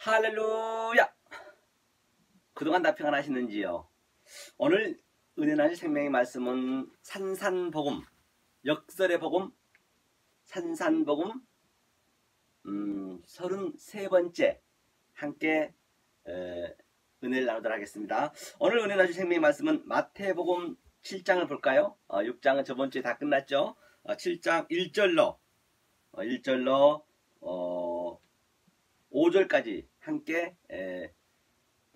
할렐루야! 그동안 다 평안하시는지요? 오늘 은혜나는 생명의 말씀은 산산복음, 역설의 복음, 산산복음 33번째 함께 은혜를 나누도록 하겠습니다. 오늘 은혜나는 생명의 말씀은 마태복음 7장을 볼까요? 6장은 저번주에 다 끝났죠? 7장 1절로 5절까지 함께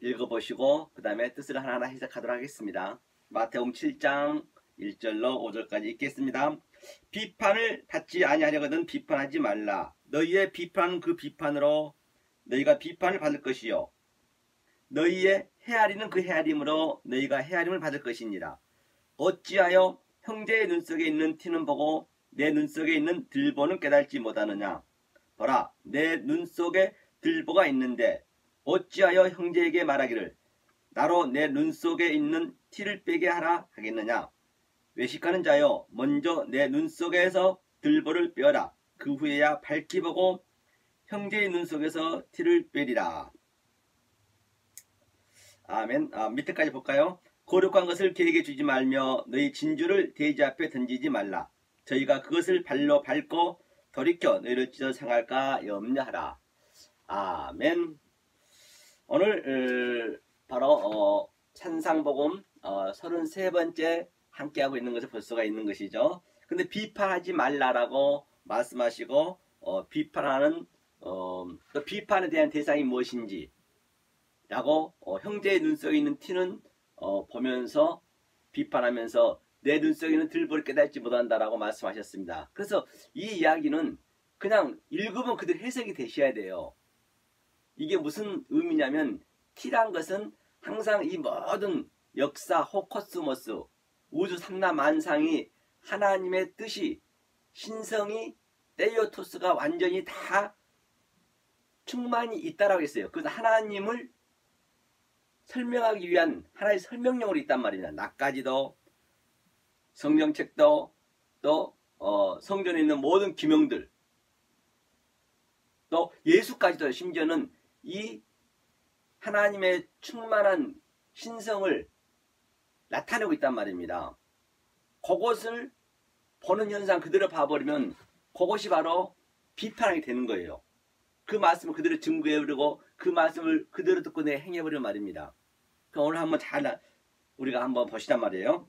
읽어보시고 그 다음에 뜻을 하나하나 해석하도록 하겠습니다. 마태복음 7장 1절로 5절까지 읽겠습니다. 비판을 받지 아니하려거든 비판하지 말라. 너희의 비판은 그 비판으로 너희가 비판을 받을 것이요 너희의 헤아리는 그 헤아림으로 너희가 헤아림을 받을 것이니라. 어찌하여 형제의 눈 속에 있는 티는 보고 내 눈 속에 있는 들보는 깨달지 못하느냐. 보라, 내 눈 속에 들보가 있는데 어찌하여 형제에게 말하기를 나로 내 눈 속에 있는 티를 빼게 하라 하겠느냐. 외식하는 자여, 먼저 내 눈 속에서 들보를 빼어라. 그 후에야 밝히 보고 형제의 눈 속에서 티를 빼리라. 아멘. 밑에까지 볼까요? 거룩한 것을 개에게 주지 말며 너희 진주를 돼지 앞에 던지지 말라. 저희가 그것을 발로 밟고 돌이켜 너희를 찢어 상할까 염려하라. 아멘. 오늘 바로 산상복음 33번째 함께하고 있는 것을 볼 수가 있는 것이죠. 근데 비판하지 말라라고 말씀하시고 비판하는 또 비판에 대한 대상이 무엇인지 라고 형제의 눈 속에 있는 티는 보면서 비판하면서 내 눈 속에 있는 들보를 깨닫지 못한다라고 말씀하셨습니다. 그래서 이 이야기는 그냥 읽으면 그대로 해석이 되셔야 돼요. 이게 무슨 의미냐면 티란 것은 항상 이 모든 역사, 호코스모스, 우주 삼라만상이 하나님의 뜻이 신성이 테이오토스가 완전히 다 충만히 있다라고 했어요. 그래서 하나님을 설명하기 위한 하나의 설명용으로 있단 말입니다. 나까지도 성경책도 또 성전에 있는 모든 기명들 또 예수까지도 심지어는 이 하나님의 충만한 신성을 나타내고 있단 말입니다. 그것을 보는 현상 그대로 봐버리면 그것이 바로 비판하게 되는 거예요. 그 말씀을 그대로 증거해버리고 그 말씀을 그대로 듣고 내 행해버리는 말입니다. 오늘 한번 우리가 한번 보시단 말이에요.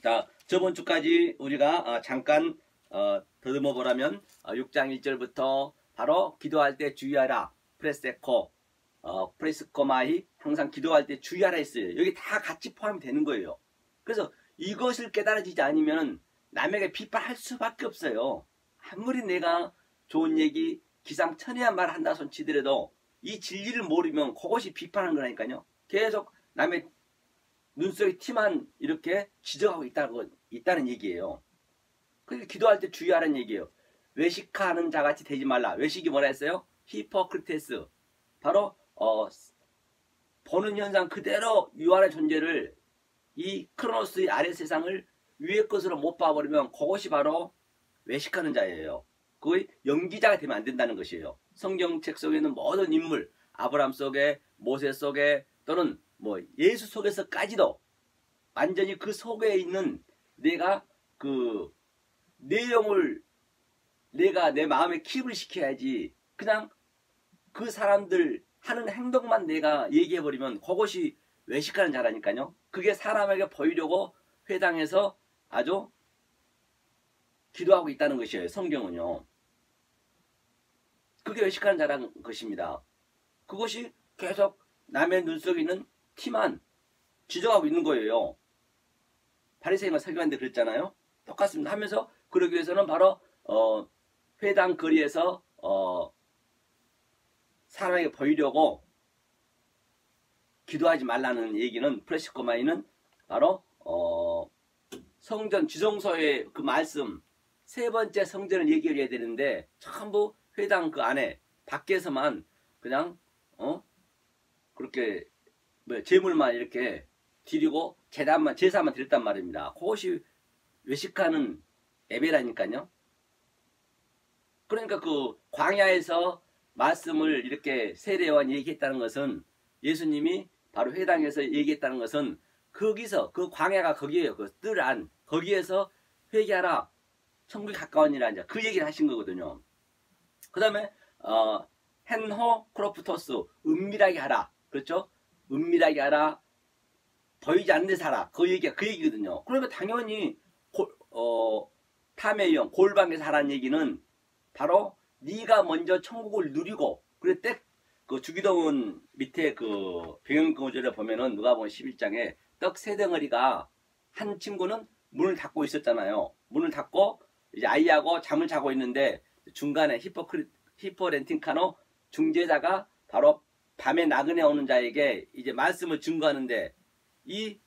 자, 저번 주까지 우리가 잠깐 더듬어 보라면 6장 1절부터 바로 기도할 때 주의하라. 프레세코, 프레스코마이 항상 기도할 때 주의하라 했어요. 여기 다 같이 포함이 되는 거예요. 그래서 이것을 깨달아지지 않으면 남에게 비판할 수밖에 없어요. 아무리 내가 좋은 얘기, 기상천외한 말 한다 손 치더라도 이 진리를 모르면 그것이 비판하는 거라니까요. 계속 남의 눈 속에 티만 이렇게 지적하고 있다는 얘기예요. 그래서 기도할 때 주의하라는 얘기예요. 외식하는 자같이 되지 말라. 외식이 뭐라 했어요? 히포크리테스. 바로 보는 현상 그대로 유한의 존재를 이 크로노스의 아래 세상을 위의 것으로 못 봐버리면 그것이 바로 외식하는 자예요. 그의 연기자가 되면 안 된다는 것이에요. 성경책 속에 있는 모든 인물, 아브라함 속에, 모세 속에 또는 예수 속에서까지도 완전히 그 속에 있는 내가 그 내용을 내가 내 마음에 킵을 시켜야지 그냥 그 사람들 하는 행동만 내가 얘기해버리면 그것이 외식하는 자라니까요. 그게 사람에게 보이려고 회당에서 아주 기도하고 있다는 것이에요. 성경은요. 그게 외식하는 자라는 것입니다. 그것이 계속 남의 눈 속에 있는 티만 지적하고 있는 거예요. 바리새인과 서기관들 그랬잖아요. 똑같습니다. 하면서 그러기 위해서는 바로 회당 거리에서 사람에게 보이려고 기도하지 말라는 얘기는 프레시코마이는 바로 성전 지성소의 그 말씀 세 번째 성전을 얘기해야 되는데 전부 회당 그 안에 밖에서만 그냥 그렇게 재물만 이렇게 드리고 제사만 드렸단 말입니다. 그것이 외식하는 예배라니까요. 그러니까 그 광야에서 말씀을 이렇게 세례요한이 얘기했다는 것은, 예수님이 바로 회당에서 얘기했다는 것은 거기서, 그 광야가 거기에요. 그 뜰 안, 거기에서 회개하라, 천국이 가까우니라, 이제 그 얘기를 하신 거거든요. 그 다음에 헨호 크로프토스, 은밀하게 하라. 그렇죠? 은밀하게 하라, 보이지 않는 데서 하라. 그 얘기거든요. 그러니까 당연히 타메이온, 골방에서 하라는 얘기는 바로 네가 먼저 천국을 누리고, 그래 그 주기도문 밑에 그 병행구절에 보면은 누가복음 11장에 떡 세 덩어리가, 한 친구는 문을 닫고 있었잖아요. 문을 닫고 이제 아이하고 잠을 자고 있는데 중간에 히포렌팅카노 중재자가 바로 밤에 나그네 오는 자에게 이제 말씀을 증거하는데, 이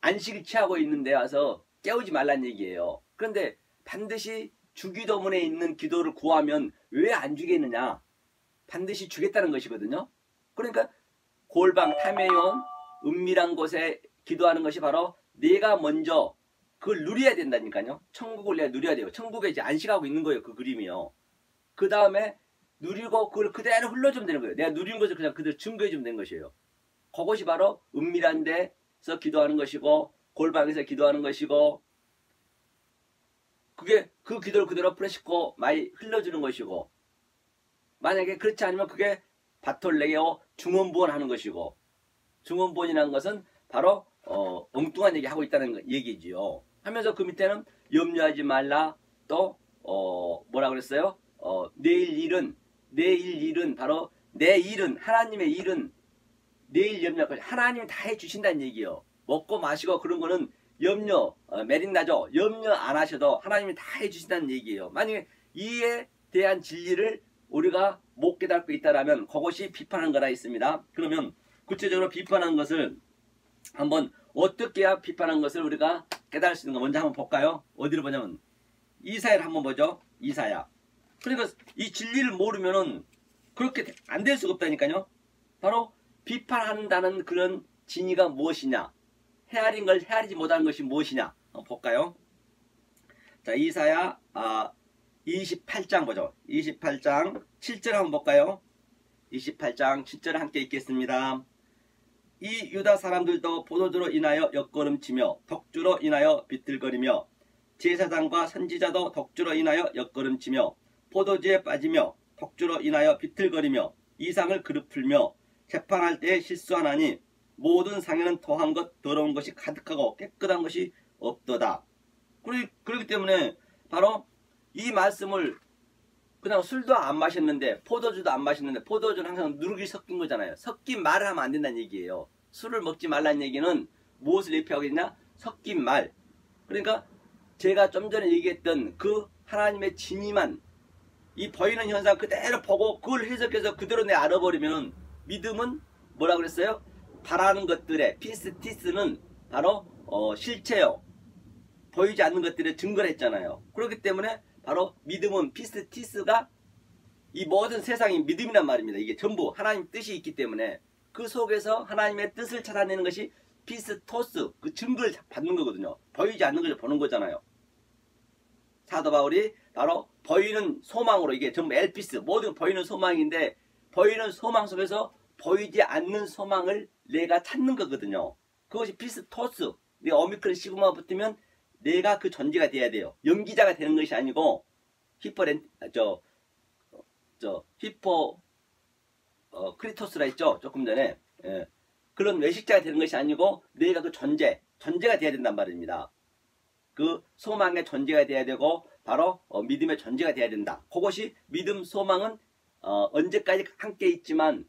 안식을 취하고 있는데 와서 깨우지 말란 얘기예요. 그런데 반드시 주기도문에 있는 기도를 구하면 왜 안 주겠느냐? 반드시 주겠다는 것이거든요. 그러니까 골방, 타메온, 은밀한 곳에 기도하는 것이 바로 내가 먼저 그걸 누려야 된다니까요. 천국을 내가 누려야 돼요. 천국에 이제 안식하고 있는 거예요. 그 그림이요. 그 다음에 누리고 그걸 그대로 흘러주면 되는 거예요. 내가 누린 것을 그냥 그대로 증거해주면 되는 것이에요. 그것이 바로 은밀한 데서 기도하는 것이고, 골방에서 기도하는 것이고, 그게 그 기도를 그대로 풀어싣고 많이 흘려주는 것이고, 만약에 그렇지 않으면 그게 바톨레게오 중언부언 하는 것이고, 중언부언이라는 것은 바로 엉뚱한 얘기 하고 있다는 얘기지요. 하면서 그 밑에는 염려하지 말라, 또 뭐라 그랬어요? 내일 일은 바로 내 일은, 하나님의 일은 내일 염려할 것이, 하나님이 다 해주신다는 얘기요. 먹고 마시고 그런 거는 메린나죠. 염려 안 하셔도 하나님이 다 해주신다는 얘기예요. 만약에 이에 대한 진리를 우리가 못 깨닫고 있다라면 그것이 비판한 거라 있습니다. 그러면 구체적으로 비판한 것을 한번 어떻게 해야 비판한 것을 우리가 깨달을 수 있는 거 먼저 한번 볼까요? 어디로 보냐면 이사야를 한번 보죠. 이사야. 그러니까 이 진리를 모르면은 그렇게 안 될 수가 없다니까요. 바로 비판한다는 그런 진의가 무엇이냐, 헤아린 걸 헤아리지 못하는 것이 무엇이냐 한번 볼까요? 자, 이사야 28장 보죠. 28장 7절 한번 볼까요? 28장 7절 함께 읽겠습니다. 이 유다 사람들도 포도주로 인하여 엿걸음치며 덕주로 인하여 비틀거리며 제사장과 선지자도 덕주로 인하여 엿걸음치며 포도주에 빠지며 덕주로 인하여 비틀거리며 이상을 그릇 풀며 재판할 때에 실수하나니 모든 상에는 더한 것 더러운 것이 가득하고 깨끗한 것이 없도다. 그렇기 때문에 바로 이 말씀을 그냥 술도 안 마셨는데, 포도주도 안 마셨는데, 포도주는 항상 누룩이 섞인 거잖아요. 섞인 말을 하면 안 된다는 얘기예요. 술을 먹지 말라는 얘기는 무엇을 예표하고 있냐? 섞인 말. 그러니까 제가 좀 전에 얘기했던 그 하나님의 진리만, 이 보이는 현상 그대로 보고 그걸 해석해서 그대로 내 알아버리면, 믿음은 뭐라 그랬어요? 바라는 것들의 피스티스는 바로 실체요. 보이지 않는 것들의 증거를 했잖아요. 그렇기 때문에 바로 믿음은 피스티스가 이 모든 세상이 믿음이란 말입니다. 이게 전부 하나님 뜻이 있기 때문에 그 속에서 하나님의 뜻을 찾아내는 것이 피스토스, 그 증거를 받는 거거든요. 보이지 않는 것을 보는 거잖아요. 사도 바울이 바로 보이는 소망으로, 이게 전부 엘피스, 모든 보이는 소망인데, 보이는 소망 속에서 보이지 않는 소망을 내가 찾는 거거든요. 그것이 피스토스. 내가 오미크론 시그마 붙으면 내가 그 존재가 돼야 돼요. 연기자가 되는 것이 아니고 크리토스라 했죠. 조금 전에. 예. 그런 외식자가 되는 것이 아니고 내가 그 존재가 돼야 된단 말입니다. 그 소망의 존재가 돼야 되고 바로 믿음의 존재가 돼야 된다. 그것이 믿음, 소망은 언제까지 함께 있지만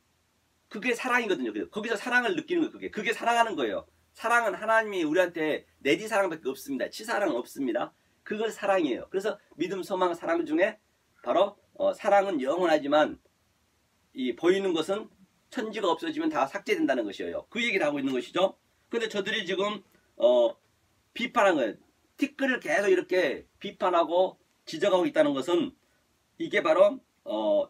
그게 사랑이거든요. 거기서 사랑을 느끼는 거예요. 그게 사랑하는 거예요. 사랑은 하나님이 우리한테 내지 사랑밖에 없습니다. 치사랑은 없습니다. 그걸 사랑이에요. 그래서 믿음, 소망, 사랑 중에 바로 사랑은 영원하지만 이 보이는 것은 천지가 없어지면 다 삭제된다는 것이에요. 그 얘기를 하고 있는 것이죠. 근데 저들이 지금 비판한 거예요. 티끌을 계속 이렇게 비판하고 지적하고 있다는 것은 이게 바로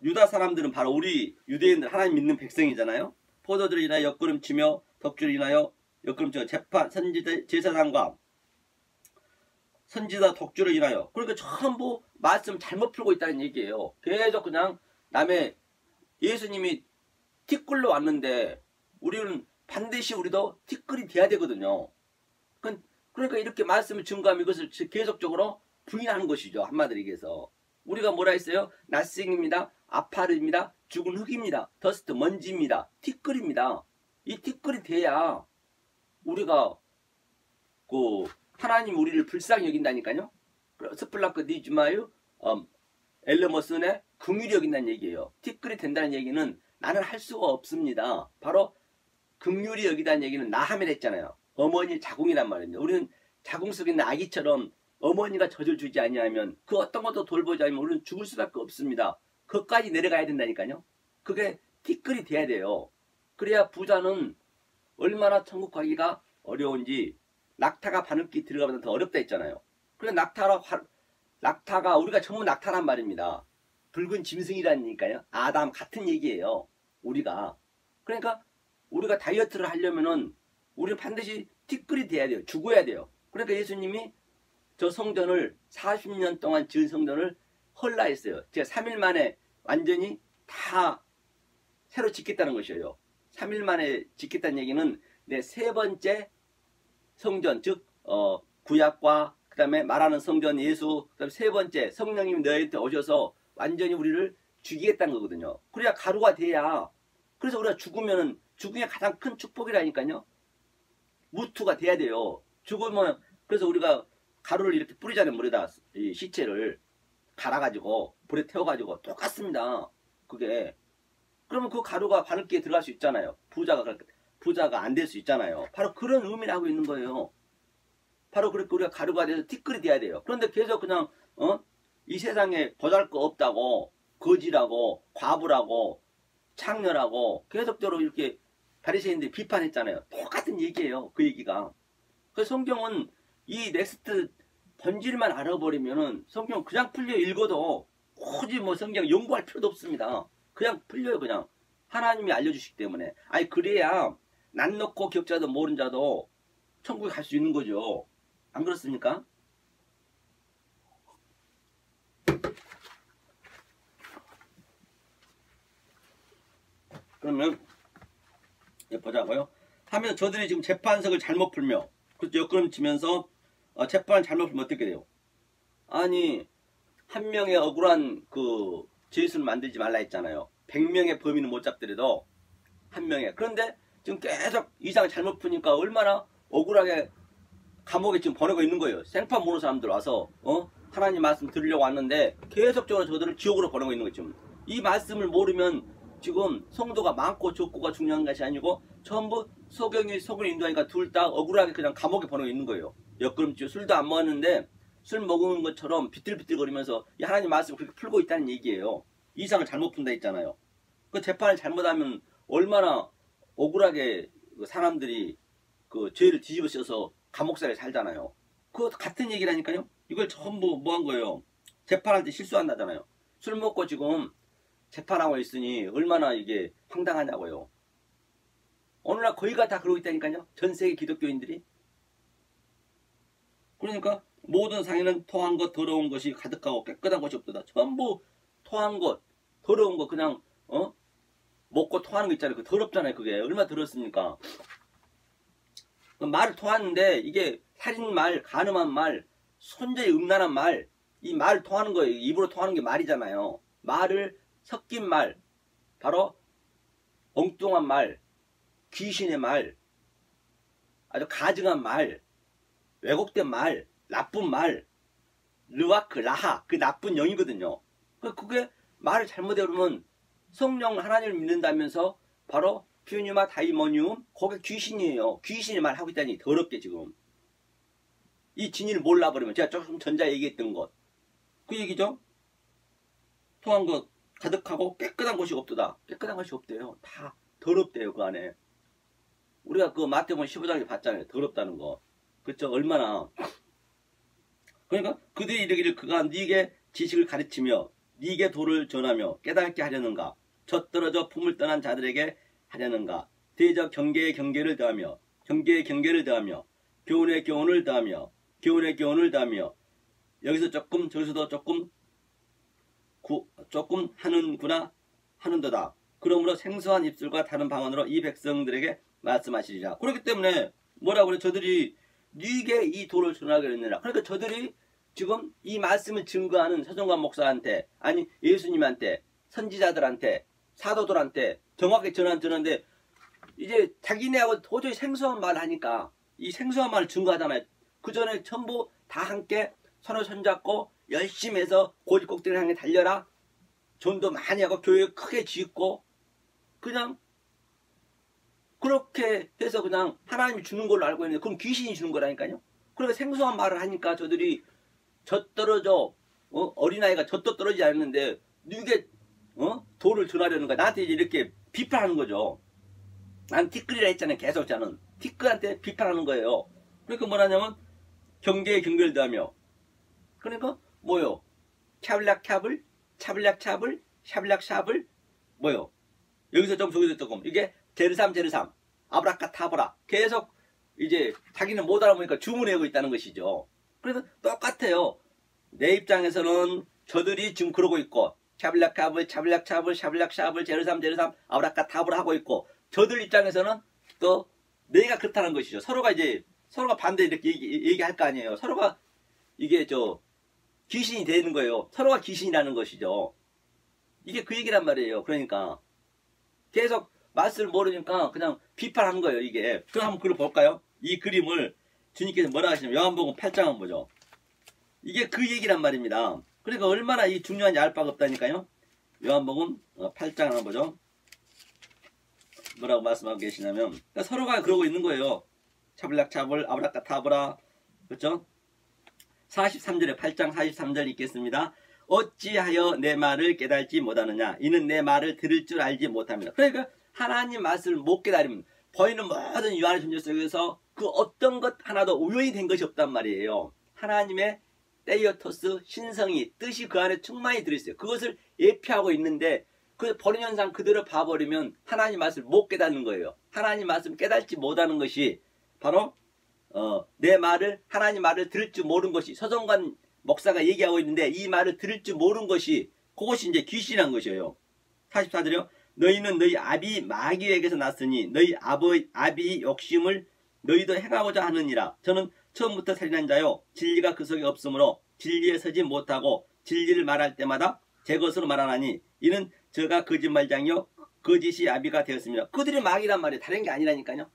유다 사람들은 바로 우리 유대인들, 하나님 믿는 백성이잖아요. 포도주로 인하여 엿걸음치며 덕주로 인하여 엿걸음치며 재판, 선지자, 제사장과 선지자 덕주로 인하여, 그러니까 전부 말씀 잘못 풀고 있다는 얘기예요. 계속 그냥 남의 예수님이 티끌로 왔는데 우리는 반드시 우리도 티끌이 돼야 되거든요. 그러니까 이렇게 말씀을 증거하면 이것을 계속적으로 부인하는 것이죠. 한마디로 얘기해서. 우리가 뭐라 했어요? 낫싱입니다. 아파르입니다. 죽은 흙입니다. 더스트, 먼지입니다. 티끌입니다. 이 티끌이 돼야 우리가 하나님 우리를 불쌍히 여긴다니까요. 스플라크 니즈마유 엘르머슨의 긍휼히 여긴다는 얘기예요. 티끌이 된다는 얘기는 나는 할 수가 없습니다. 바로 긍휼히 여기다는 얘기는 나하멜 했잖아요. 어머니 자궁이란 말입니다. 우리는 자궁 속에 있는 아기처럼 어머니가 젖을 주지 아니하면 그 어떤 것도 돌보지 않으면 우리는 죽을 수밖에 없습니다. 그것까지 내려가야 된다니까요. 그게 티끌이 돼야 돼요. 그래야 부자는 얼마나 천국 가기가 어려운지 낙타가 바늘기 들어가면 더 어렵다 했잖아요. 그래 낙타가 우리가 전부 낙타란 말입니다. 붉은 짐승이라니까요. 아담 같은 얘기예요. 우리가. 그러니까 우리가 다이어트를 하려면은 우리는 반드시 티끌이 돼야 돼요. 죽어야 돼요. 그러니까 예수님이 저 성전을 40년 동안 지은 성전을 헐라 했어요. 제가 3일 만에 완전히 다 새로 짓겠다는 것이에요. 3일 만에 짓겠다는 얘기는 내 세 번째 성전, 즉 구약과 그 다음에 말하는 성전 예수, 그 다음에 세 번째 성령님이 너희한테 오셔서 완전히 우리를 죽이겠다는 거거든요. 그래야 가루가 돼야. 그래서 우리가 죽으면은 죽음이 가장 큰 축복이라니까요. 무투가 돼야 돼요. 죽으면 그래서 우리가 가루를 이렇게 뿌리잖아요. 물에다 이 시체를 갈아가지고 불에 태워가지고 똑같습니다. 그게 그러면 그 가루가 바늘기에 들어갈 수 있잖아요. 부자가 안 될 수 있잖아요. 바로 그런 의미를 하고 있는 거예요. 바로 그렇게 우리가 가루가 돼서 티끌이 돼야 돼요. 그런데 계속 그냥 이 세상에 보잘것 없다고 거지라고 과부라고 창녀라고 계속적으로 이렇게 바리새인들이 비판했잖아요. 똑같은 얘기예요. 그 얘기가. 그래서 성경은 이 넥스트 본질만 알아버리면은 성경 그냥 풀려 읽어도 굳이 뭐 성경 연구할 필요도 없습니다. 그냥 풀려요. 그냥 하나님이 알려주시기 때문에. 아니 그래야 난 넣고 기억자도 모르는 자도 천국에 갈 수 있는 거죠. 안 그렇습니까? 그러면 보자고요. 하면 저들이 지금 재판석을 잘못 풀며 그렇죠. 역그럼 치면서 재판을 잘못 풀면 어떻게 돼요? 아니 한 명의 억울한 그 죄수를 만들지 말라 했잖아요. 100명의 범인은 못 잡더라도 한 명의. 그런데 지금 계속 이상을 잘못 푸니까 얼마나 억울하게 감옥에 지금 보내고 있는 거예요. 생판 모르는 사람들 와서 하나님 말씀 들으려고 왔는데 계속적으로 저들을 지옥으로 보내고 있는 거죠. 이 말씀을 모르면 지금 성도가 많고 적고가 중요한 것이 아니고 전부 소경이 속을 인도하니까 둘 다 억울하게 그냥 감옥에 보내고 있는 거예요. 역그름죄 술도 안 먹었는데 술 먹은 것처럼 비틀비틀거리면서 이 하나님 말씀을 그렇게 풀고 있다는 얘기예요. 이상을 잘못 푼다 했잖아요. 그 재판을 잘못하면 얼마나 억울하게 사람들이 그 죄를 뒤집어 씌워서 감옥살이에 살잖아요. 그거 같은 얘기라니까요. 이걸 전부 뭐 한 거예요. 재판할 때 실수한다잖아요. 술 먹고 지금 재판하고 있으니 얼마나 이게 황당하냐고요. 오늘날 거의가 다 그러고 있다니까요. 전 세계 기독교인들이. 그러니까 모든 상에는 토한 것 더러운 것이 가득하고 깨끗한 것이 없도다. 전부 토한 것 더러운 거 그냥 먹고 토하는 거 있잖아요. 그 더럽잖아요. 그게 얼마나 더럽습니까? 말을 토하는데 이게 살인 말, 간음한 말, 손자의 음란한 말, 이 말 토하는 거예요. 입으로 토하는 게 말이잖아요. 말을 섞인 말, 바로 엉뚱한 말, 귀신의 말, 아주 가증한 말, 왜곡된 말, 나쁜 말, 르와크, 라하, 그 나쁜 영이거든요. 그게 말을 잘못해 그러면 성령 하나님을 믿는다면서 바로 퓨뉴마 다이모니움, 거기 귀신이에요. 귀신이 말하고 있다니 더럽게 지금. 이 진리를 몰라버리면 제가 조금 전자 얘기했던 것. 그 얘기죠. 통한 것 가득하고 깨끗한 것이 없도다. 깨끗한 것이 없대요. 다 더럽대요. 그 안에. 우리가 그 마태복음 15장에 봤잖아요. 더럽다는 거. 그쵸? 얼마나. 그러니까 그들이 이르기를 그가 네게 지식을 가르치며 네게 도를 전하며 깨닫게 하려는가. 젖떨어져 품을 떠난 자들에게 하려는가. 대저 경계에 경계를 더하며 경계에 경계를 더하며 교훈에 교훈을 더하며 교훈에 교훈을 더하며 여기서 조금 저기서도 조금 하는구나 하는도다. 그러므로 생소한 입술과 다른 방언으로 이 백성들에게 말씀하시리라. 그렇기 때문에 뭐라고 그래? 저들이 네게 이 돌을 전하게 했느라. 그러니까 저들이 지금 이 말씀을 증거하는 서정관 목사한테, 아니 예수님한테, 선지자들한테, 사도들한테 정확히 전하는데 이제 자기네하고 도저히 생소한 말을 하니까 이 생소한 말을 증거하잖아요. 그 전에 전부 다 함께 손을 손잡고 열심히 해서 고집꼭대기를 향해 달려라. 전도 많이 하고 교회 크게 짓고 그냥 그렇게 해서 그냥 하나님이 주는 걸로 알고 있는데 그럼 귀신이 주는 거라니까요. 그러니까 생소한 말을 하니까 저들이 젖떨어져 어린아이가 젖도 떨어지지 않는데 누게 돌을 전하려는 거야. 나한테 이렇게 비판하는 거죠. 난 티끌이라 했잖아요. 계속 저는 티끌한테 비판하는 거예요. 그러니까 뭐라냐면 경계에 경계를 더하며 그러니까 뭐요? 캬블락캬블 차블락차블 샤블락샤블 뭐요? 여기서 좀 저기서 조금 이게 제르삼 아브라카타브라 계속 이제 자기는 못 알아보니까 주문하고 있다는 것이죠. 그래서 똑같아요. 내 입장에서는 저들이 지금 그러고 있고 샤블락카블 차블락차블 샤블락샤블 제르삼 아브라카타브라 하고 있고 저들 입장에서는 또 내가 그렇다는 것이죠. 서로가 반대 이렇게 얘기할 거 아니에요. 서로가 이게 귀신이 되는 거예요. 서로가 귀신이라는 것이죠. 이게 그 얘기란 말이에요. 그러니까 계속 말씀을 모르니까 그냥 비판하는 거예요. 이게. 그럼 한번 그걸 볼까요? 이 그림을 주님께서 뭐라 하시냐면 요한복음 8장 한번 보죠. 이게 그 얘기란 말입니다. 그러니까 얼마나 이 중요한지 알 바가 없다니까요. 요한복음 8장 한번 보죠. 뭐라고 말씀하고 계시냐면 그러니까 서로가 그러고 있는 거예요. 차블락차블 아브라카타브라 그렇죠? 43절에 8장 43절 읽겠습니다. 어찌하여 내 말을 깨달지 못하느냐 이는 내 말을 들을 줄 알지 못합니다. 그러니까 하나님 말씀을 못 깨달으면 보이는 모든 유한의 존재 속에서 그 어떤 것 하나도 우연히 된 것이 없단 말이에요. 하나님의 테이오토스 신성이 뜻이 그 안에 충만히 들어있어요. 그것을 예표하고 있는데 그 보는 현상 그대로 봐버리면 하나님 말씀을 못 깨닫는 거예요. 하나님 말씀을 깨닫지 못하는 것이 바로 내 말을 하나님 말을 들을 줄 모르는 것이 서정관 목사가 얘기하고 있는데 이 말을 들을 줄 모르는 것이 그것이 이제 귀신한 것이에요. 44절이요. 너희는 너희 아비 마귀에게서 났으니 너희 아비 욕심을 너희도 행하고자 하느니라. 저는 처음부터 살인한 자요 진리가 그 속에 없으므로 진리에 서지 못하고 진리를 말할 때마다 제 것으로 말하나니 이는 저가 거짓말장이요 거짓이 아비가 되었습니다. 그들이 마귀란 말이에요. 다른 게 아니라니까요.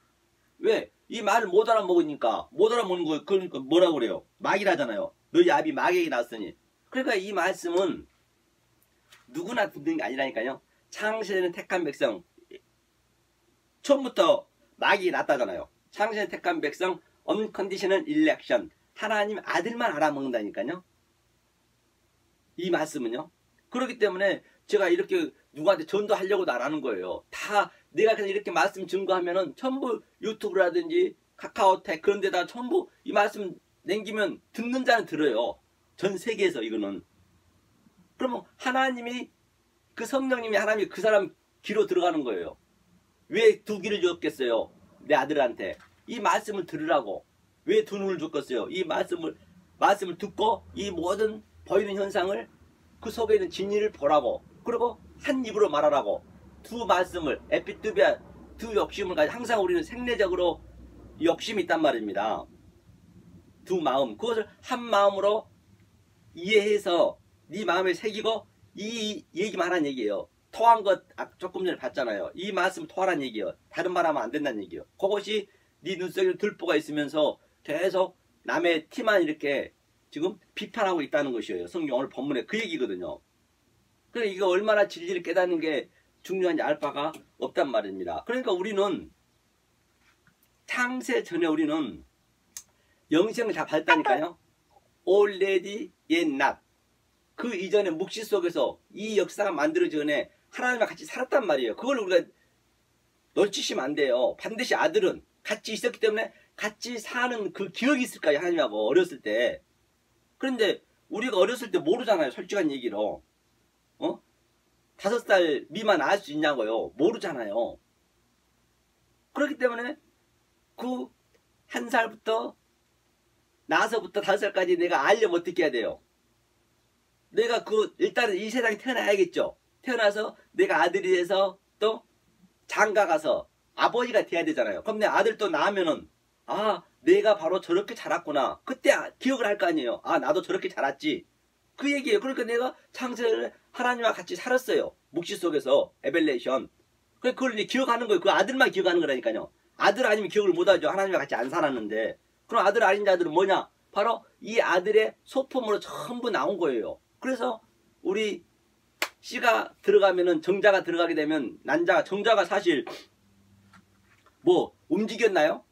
왜? 이 말을 못 알아먹으니까 못 알아먹는 거 그러니까 뭐라고 그래요? 마귀라잖아요. 너희 아비 마귀에게 났으니. 그러니까 이 말씀은 누구나 듣는 게 아니라니까요. 창세는 택한 백성 처음부터 마귀 났다잖아요. 창세는 택한 백성 언컨디셔널 일렉션 하나님 아들만 알아먹는다니까요. 이 말씀은요. 그렇기 때문에 제가 이렇게 누구한테 전도하려고도 안 하는 거예요. 다 내가 그냥 이렇게 말씀 증거하면은 전부 유튜브라든지 카카오텍 그런 데다 전부 이 말씀 남기면 듣는 자는 들어요. 전 세계에서 이거는. 그러면 하나님이 그 성령님이 하나님이 그 사람 귀로 들어가는 거예요. 왜 두 귀를 줬겠어요? 내 아들한테. 이 말씀을 들으라고. 왜 두 눈을 줬겠어요? 이 말씀을 듣고 이 모든 보이는 현상을 그 속에 있는 진리를 보라고. 그리고 한 입으로 말하라고. 두 말씀을 에피투비아 두 욕심을 가지고 항상 우리는 생내적으로 욕심이 있단 말입니다. 두 마음 그것을 한 마음으로 이해해서 네 마음에 새기고 이 얘기만 하라는 얘기예요. 토한 것 조금 전에 봤잖아요. 이 말씀 토하라는 얘기예요. 다른 말 하면 안 된다는 얘기예요. 그것이 네 눈속에 들보가 있으면서 계속 남의 티만 이렇게 지금 비판하고 있다는 것이에요. 성경 오늘 본문에 그 얘기거든요. 그러니까 이거 얼마나 진리를 깨닫는 게 중요한지 알 바가 없단 말입니다. 그러니까 우리는 창세 전에 우리는 영생을 다 받았다니까요. already yet not. 그 이전에 묵시 속에서 이 역사가 만들어지기 전에 하나님과 같이 살았단 말이에요. 그걸 우리가 놓치시면 안 돼요. 반드시 아들은 같이 있었기 때문에 같이 사는 그 기억이 있을까요? 하나님하고 어렸을 때. 그런데 우리가 어렸을 때 모르잖아요. 솔직한 얘기로. 5살 미만 알 수 있냐고요. 모르잖아요. 그렇기 때문에 그 1살부터 나서부터 5살까지 내가 알려면 어떻게 해야 돼요? 내가 일단은 이 세상에 태어나야겠죠. 태어나서 내가 아들이 돼서 또 장가 가서 아버지가 돼야 되잖아요. 그럼 내 아들 또 낳으면은 아 내가 바로 저렇게 자랐구나. 그때 기억을 할 거 아니에요. 아 나도 저렇게 자랐지. 그 얘기예요. 그러니까 내가 창세를 하나님과 같이 살았어요. 묵시 속에서 에벨레이션. 그걸 이제 기억하는 거예요. 그 아들만 기억하는 거라니까요. 아들 아니면 기억을 못하죠. 하나님과 같이 안 살았는데. 그럼 아들 아닌 자들은 뭐냐? 바로 이 아들의 소품으로 전부 나온 거예요. 그래서 우리 씨가 들어가면은 정자가 들어가게 되면 난자가 정자가 사실 뭐 움직였나요?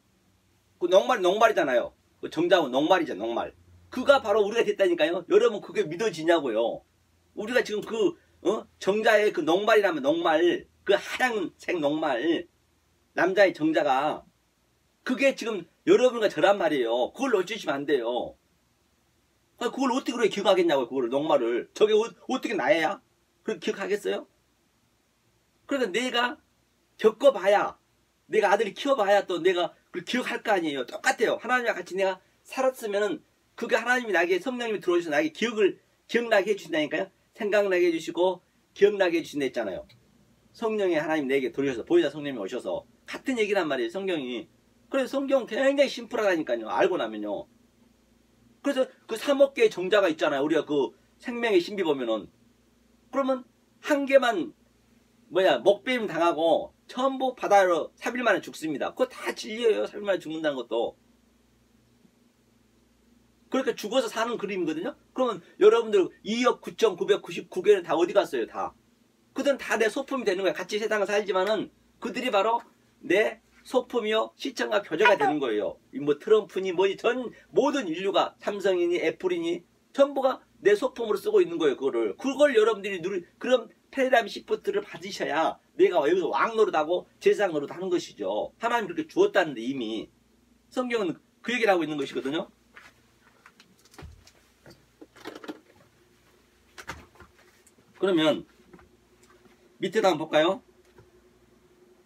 그 녹말이잖아요. 그 정자는 녹말이죠. 녹말. 그가 바로 우리가 됐다니까요. 여러분 그게 믿어지냐고요. 우리가 지금 그 정자의 그 녹말이라면 녹말 그 하얀색 녹말 남자의 정자가 그게 지금 여러분과 저란 말이에요. 그걸 놓치시면 안 돼요. 그걸 어떻게 그렇게 기억하겠냐고요. 그걸 녹말을. 저게 어떻게 나야? 그렇게 기억하겠어요? 그러니까 내가 겪어봐야 내가 아들이 키워봐야 또 내가 그걸 기억할 거 아니에요. 똑같아요. 하나님과 같이 내가 살았으면은 그게 하나님이 나에게 성령님이 들어오셔서 나에게 기억나게 해주신다니까요. 생각나게 해주시고 기억나게 해주신다 했잖아요. 성령이 하나님 내게 들어오셔서 보혜사 성령님이 오셔서 같은 얘기란 말이에요. 성경이. 그래서 성경은 굉장히 심플하다니까요. 알고 나면요. 그래서 그 3억 개의 정자가 있잖아요. 우리가 그 생명의 신비 보면은 그러면 한 개만 먹배임 당하고 전부 바다로 3일 만에 죽습니다. 그거 다 진리예요. 3일 만에 죽는다는 것도. 그러니까 죽어서 사는 그림이거든요. 그러면 여러분들 2억 9,999개는 다 어디 갔어요? 다. 그들은 다 내 소품이 되는 거예요. 같이 세상을 살지만은 그들이 바로 내 소품이요 시청과 표제가 되는 거예요. 뭐 트럼프니 뭐니 전 모든 인류가 삼성이니 애플이니 전부가 내 소품으로 쓰고 있는 거예요. 그걸 여러분들이 그런 패러다임 시프트를 받으셔야 내가 여기서 왕 노릇하고 제사장 노릇하는 것이죠. 하나님 그렇게 주었다는데 이미 성경은 그 얘기를 하고 있는 것이거든요. 그러면 밑에다 한번 볼까요?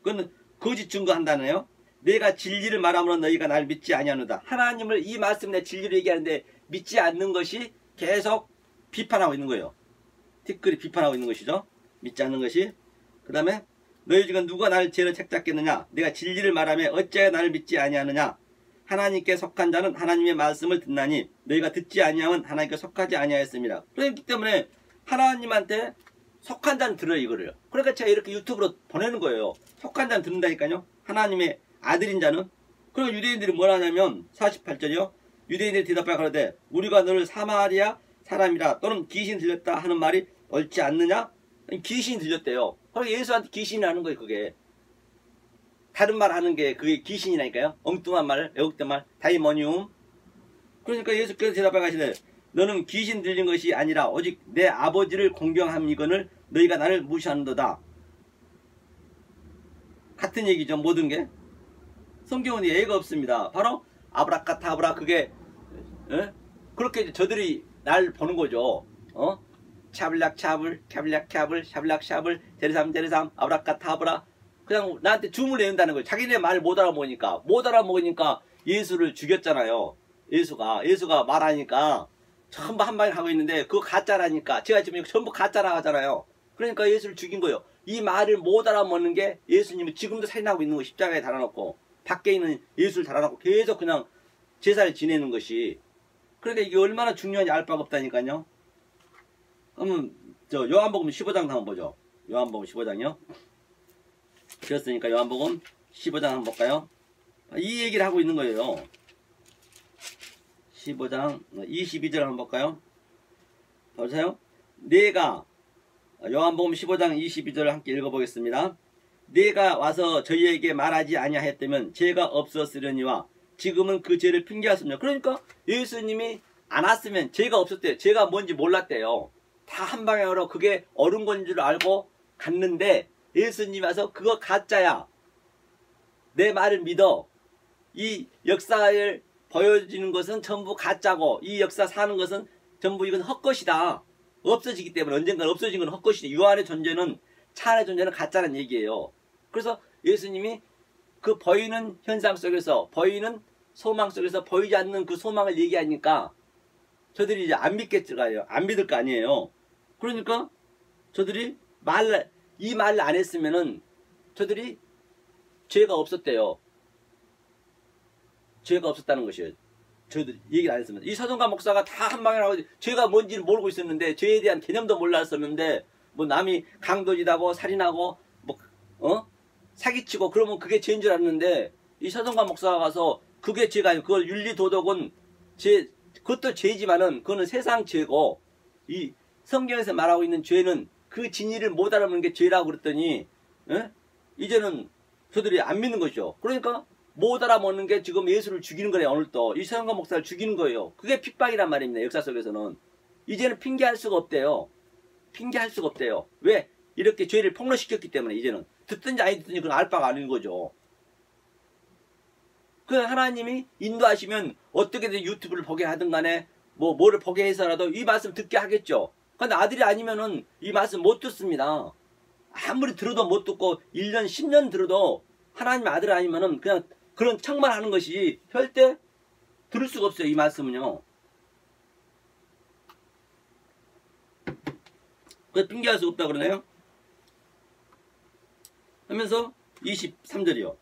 그건 거짓 증거한다네요. 내가 진리를 말함으로 너희가 날 믿지 아니하노다. 하나님을 이 말씀에 진리를 얘기하는데 믿지 않는 것이 계속 비판하고 있는 거예요. 티끌이 비판하고 있는 것이죠. 믿지 않는 것이. 그 다음에 너희 중에 누가 나를 죄로 책잡겠느냐. 내가 진리를 말하며 어찌하여 나를 믿지 아니하느냐. 하나님께 속한 자는 하나님의 말씀을 듣나니 너희가 듣지 아니하면 하나님께 속하지 아니하였습니다. 그렇기 때문에 하나님한테 속한 자는 들어요. 이거를. 그러니까 제가 이렇게 유튜브로 보내는 거예요. 속한 자는 듣는다니까요. 하나님의 아들인 자는. 그리고 유대인들이 뭘 하냐면 48절이요. 유대인들이 대답하여 가로되 우리가 너를 사마리아 사람이라 또는 귀신 들렸다 하는 말이 옳지 않느냐? 귀신이 들렸대요. 그러니까 예수한테 귀신이라는 거예요. 그게. 다른 말 하는 게 그게 귀신이라니까요. 엉뚱한 말, 애국된 말, 다이모니움. 그러니까 예수께서 대답하여 가시되 너는 귀신 들린 것이 아니라 오직 내 아버지를 공경함이거늘 너희가 나를 무시하는도다. 같은 얘기죠. 모든 게. 성경은 예가 없습니다. 바로 아브라카타브라 그게 그렇게 저들이 날 보는 거죠. 차블락 차블 캬블락 캬블 샤블락 샤블 제르삼 제르삼 아브라카타브라 그냥 나한테 주문을 내는다는 거예요. 자기네 말 못 알아먹으니까 예수를 죽였잖아요. 예수가 말하니까 전부 한 방에 하고 있는데 그거 가짜라니까 제가 지금 전부 가짜라 하잖아요. 그러니까 예수를 죽인 거예요. 이 말을 못 알아먹는 게 예수님은 지금도 살인하고 있는 거 십자가에 달아놓고 밖에 있는 예수를 달아놓고 계속 그냥 제사를 지내는 것이. 그러니까 이게 얼마나 중요한지 알 바가 없다니까요. 그러면 저 요한복음 15장 한번 보죠. 요한복음 15장이요. 그랬으니까 요한복음 15장 한번 볼까요? 이 얘기를 하고 있는 거예요. 15장 22절 한번 볼까요? 보세요. 내가 요한복음 15장 22절을 함께 읽어보겠습니다. 내가 와서 저희에게 말하지 아니하였다면 죄가 없었으려니와 지금은 그 죄를 핑계하십니다. 그러니까 예수님이 안 왔으면 죄가 없었대요. 죄가 뭔지 몰랐대요. 다 한 방향으로 그게 옳은 건 줄 알고 갔는데 예수님이 와서 그거 가짜야. 내 말을 믿어. 이 역사를 보여지는 것은 전부 가짜고 이 역사 사는 것은 전부 이건 헛것이다. 없어지기 때문에 언젠가 없어진 건 헛것이다. 유 안의 존재는 차 안의 존재는 가짜라는 얘기예요. 그래서 예수님이 그 보이는 현상 속에서 보이는 소망 속에서 보이지 않는 그 소망을 얘기하니까 저들이 이제 안 믿겠지가요. 안 믿을 거 아니에요. 그러니까 저들이 이 말을 안 했으면은 저들이 죄가 없었대요. 죄가 없었다는 것이에요. 저들 얘기를 안 했으면. 이 서정관 목사가 다 한방이라고 죄가 뭔지를 모르고 있었는데, 죄에 대한 개념도 몰랐었는데, 뭐 남이 강도짓하고 살인하고 뭐 사기치고 그러면 그게 죄인 줄 알았는데, 이 서정관 목사가 가서 그게 죄가 아니고, 그걸 윤리도덕은 그것도 죄지만은 그거는 세상 죄고, 이 성경에서 말하고 있는 죄는 그 진리를 못 알아보는 게 죄라고 그랬더니, 이제는 저들이 안 믿는 거죠. 그러니까 못 알아먹는 게 지금 예수를 죽이는 거예요. 오늘 또 이 서정관 목사를 죽이는 거예요. 그게 핍박이란 말입니다. 역사 속에서는. 이제는 핑계할 수가 없대요. 핑계할 수가 없대요. 왜? 이렇게 죄를 폭로시켰기 때문에. 이제는 듣든지 아니 듣든지 그건 알 바가 아닌 거죠. 그 하나님이 인도하시면 어떻게든 유튜브를 보게 하든 간에 뭐를 보게 해서라도 이 말씀 듣게 하겠죠. 근데 아들이 아니면은 이 말씀 못 듣습니다. 아무리 들어도 못 듣고 1년 10년 들어도 하나님 아들 아니면은 그냥 그런 척만 하는 것이 절대 들을 수가 없어요. 이 말씀은요. 그래서 핑계할 수 없다 그러네요. 하면서 23절이요.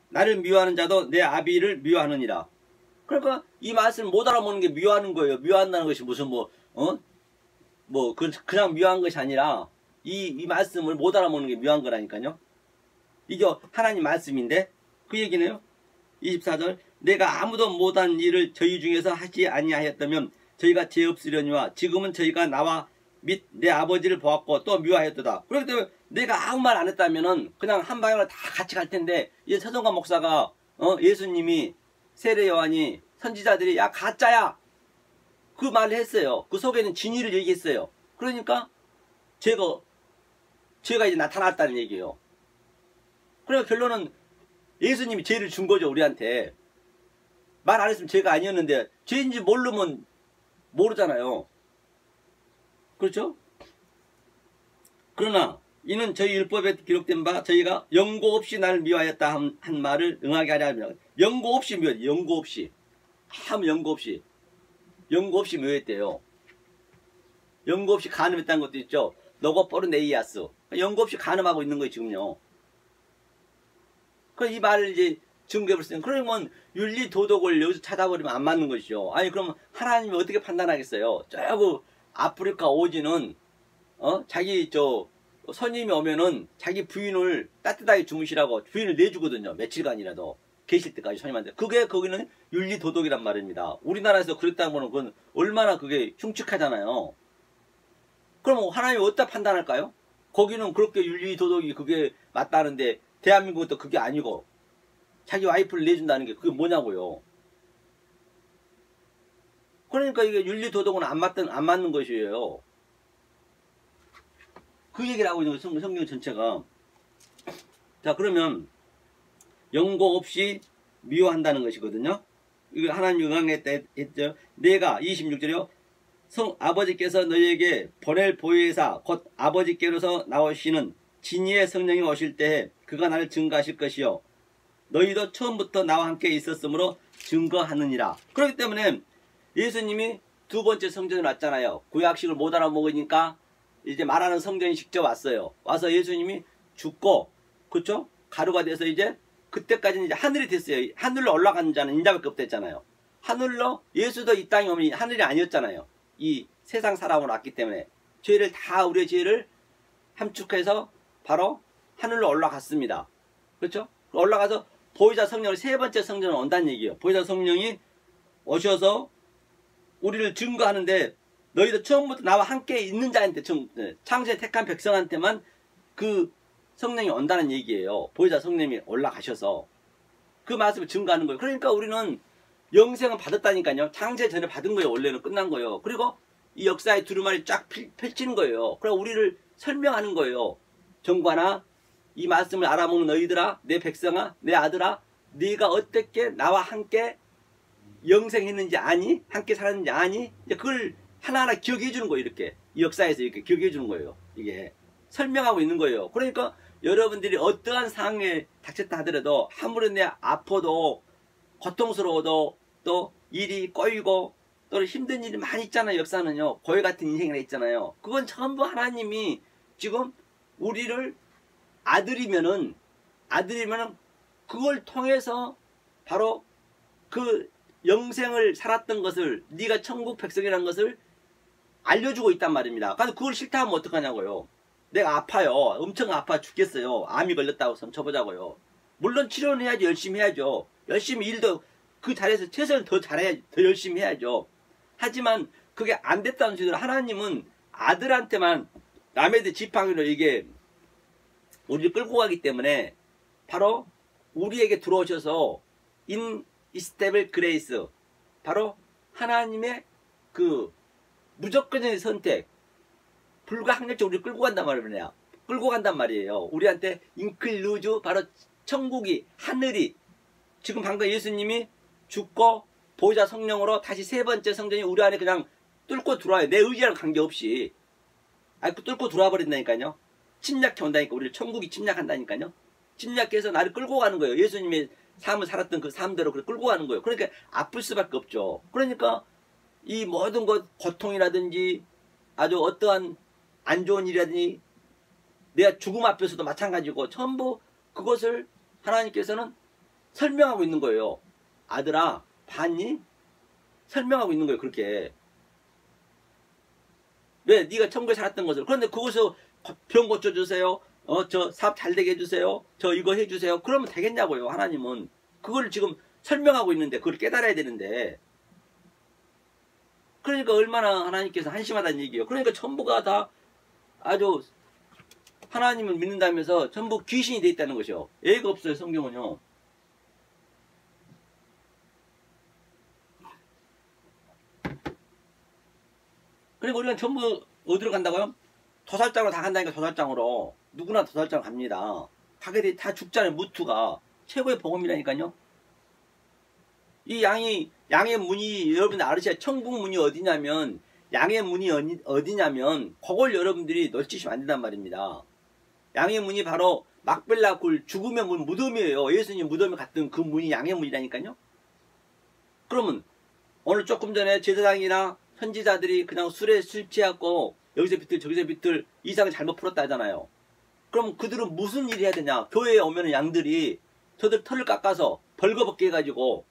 나를 미워하는 자도 내 아비를 미워하느니라. 그러니까 이 말씀 못 알아보는 게 미워하는 거예요. 미워한다는 것이 무슨 그냥 미워한 것이 아니라 이 말씀을 못 알아보는 게 미워한 거라니까요. 이게 하나님 말씀인데 그 얘기네요. 24절 내가 아무도 못한 일을 저희 중에서 하지 아니하였다면 저희가 죄 없으려니와 지금은 저희가 나와 및 내 아버지를 보았고 또 미워하였도다. 그렇기 때문에 내가 아무 말 안 했다면은 그냥 한 방향으로 다 같이 갈 텐데, 이제 서정관 목사가 예수님이 세례 요한이 선지자들이 야 가짜야 그 말을 했어요. 그 속에는 진리를 얘기했어요. 그러니까 죄가 이제 나타났다는 얘기예요. 그러니까 결론은 예수님이 죄를 준 거죠. 우리한테 말 안 했으면 죄가 아니었는데, 죄인지 모르면 모르잖아요. 그렇죠? 그러나 이는 저희 율법에 기록된 바 저희가 연고 없이 나를 미워하였다 한 말을 응하게 하려 합니다. 연고 없이 미워했대요. 연고 없이. 아무 연고 없이. 연고 없이 미워했대요. 연고 없이 간음했다는 것도 있죠. 노고포르네이아스. 연고 없이 간음하고 있는 거예요. 지금요. 그 이 말을 이제 증거해볼 수 있는. 그러면 윤리 도덕을 여기서 찾아버리면 안 맞는 것이죠. 아니 그럼 하나님이 어떻게 판단하겠어요? 저거 아프리카 오지는 자기 선임이 오면은 자기 부인을 따뜻하게 주무시라고 부인을 내주거든요. 며칠간이라도 계실 때까지 선임한테. 그게 거기는 윤리 도덕이란 말입니다. 우리나라에서 그랬다면 그건 얼마나 그게 흉측하잖아요. 그럼 하나님이 어디다 판단할까요? 거기는 그렇게 윤리 도덕이 그게 맞다는데 대한민국은 또 그게 아니고 자기 와이프를 내준다는 게 그게 뭐냐고요. 그러니까 이게 윤리 도덕은 안 맞는 것이에요. 그 얘기를 하고 있는 거예요. 성경 전체가. 자, 그러면 연고 없이 미워한다는 것이거든요. 이거 하나님 응하겠다 했죠. 내가 26절이요. 아버지께서 너희에게 보낼 보혜사 곧 아버지께로서 나오시는 진리의 성령이 오실 때에 그가 나를 증거하실 것이요. 너희도 처음부터 나와 함께 있었으므로 증거하느니라. 그렇기 때문에 예수님이 두 번째 성전에 왔잖아요. 구약식을 못 알아먹으니까 이제 말하는 성전이 직접 왔어요. 와서 예수님이 죽고, 그쵸? 가루가 돼서 이제 그때까지는 이제 하늘이 됐어요. 하늘로 올라가는 자는 인자밖에 없댔잖아요. 하늘로 예수도 이 땅에 오면 하늘이 아니었잖아요. 이 세상 사람으로 왔기 때문에 우리의 죄를 함축해서 바로 하늘로 올라갔습니다. 그렇죠? 올라가서 보혜사 성령이 세 번째 성전에 온다는 얘기예요. 보혜사 성령이 오셔서 우리를 증거하는데 너희도 처음부터 나와 함께 있는 자한테 창세에 택한 백성한테만 그 성령이 온다는 얘기예요. 보혜사 성령이 올라가셔서 그 말씀을 증거하는 거예요. 그러니까 우리는 영생은 받았다니까요. 창세 전에 받은 거예요. 원래는 끝난 거예요. 그리고 이 역사의 두루마리 쫙 펼치는 거예요. 그리고 우리를 설명하는 거예요. 정관아, 이 말씀을 알아먹는 너희들아, 내 백성아, 내 아들아, 네가 어떻게 나와 함께 영생했는지 아니? 함께 살았는지 아니? 이제 그걸 하나하나 기억해 주는 거예요. 이렇게 이 역사에서 이렇게 기억해 주는 거예요. 이게 설명하고 있는 거예요. 그러니까 여러분들이 어떠한 상황에 닥쳤다 하더라도 아무리 아파도 고통스러워도 또 일이 꼬이고 또 힘든 일이 많이 있잖아요. 역사는요. 고해 같은 인생이라 있잖아요. 그건 전부 하나님이 지금 우리를 아들이면은 그걸 통해서 바로 그 영생을 살았던 것을, 네가 천국 백성이라는 것을 알려주고 있단 말입니다. 그래서 그걸 싫다 하면 어떡하냐고요. 내가 아파요. 엄청 아파 죽겠어요. 암이 걸렸다고 쳐보자고요. 물론 치료는 해야죠. 열심히 해야죠. 열심히 일도 그 자리에서 최선을 더 잘해야지, 더 열심히 해야죠. 하지만 그게 안 됐다는 소리로 하나님은 아들한테만 남의 집 지팡이로 이게 우리를 끌고 가기 때문에 바로 우리에게 들어오셔서 인스테블 그레이스, 바로 하나님의 그 무조건적인 선택, 불가항력적으로 우리를 끌고 간단 말이에요. 끌고 간단 말이에요. 우리한테 인클루즈, 바로 천국이, 하늘이, 지금 방금 예수님이 죽고 보혜사 성령으로 다시 세 번째 성전이 우리 안에 그냥 뚫고 들어와요. 내 의지랑 관계없이. 그 뚫고 들어와 버린다니까요. 침략해 온다니까. 우리를 천국이 침략한다니까요. 침략해서 나를 끌고 가는 거예요. 예수님의 삶을 살았던 그 삶대로 끌고 가는 거예요. 그러니까 아플 수밖에 없죠. 그러니까 이 모든 것, 고통이라든지 아주 어떠한 안 좋은 일이라든지 내가 죽음 앞에서도 마찬가지고 전부 그것을 하나님께서는 설명하고 있는 거예요. 아들아, 봤니? 설명하고 있는 거예요. 그렇게. 왜? 네가 천국에 살았던 것을. 그런데 그것을 병 고쳐주세요. 저 사업 잘 되게 해주세요. 저 이거 해주세요. 그러면 되겠냐고요. 하나님은. 그걸 지금 설명하고 있는데 그걸 깨달아야 되는데. 그러니까 얼마나 하나님께서 한심하다는 얘기예요. 그러니까 전부가 다 아주 하나님을 믿는다면서 전부 귀신이 돼 있다는 것이요. 예가 없어요. 성경은요. 그리고 우리가 전부 어디로 간다고요? 도살장으로 다 간다니까. 도살장으로. 누구나 도살장 갑니다. 가게 돼 다 죽잖아요. 무투가 최고의 복음이라니까요. 이 양의 문이, 여러분 알으셔야, 천국 문이 어디냐면, 양의 문이 어디냐면 그걸 여러분들이 놓치시면 안 된단 말입니다. 양의 문이 바로 막벨라 굴, 죽음의 문, 무덤이에요. 예수님 무덤에 갔던 그 문이 양의 문이라니까요. 그러면 오늘 조금 전에 제사장이나 선지자들이 그냥 술에 술 취하고 여기서 비틀 저기서 비틀 이상을 잘못 풀었다 하잖아요. 그럼 그들은 무슨 일을 해야 되냐? 교회에 오면 양들이 저들 털을 깎아서 벌거벗게 해가지고,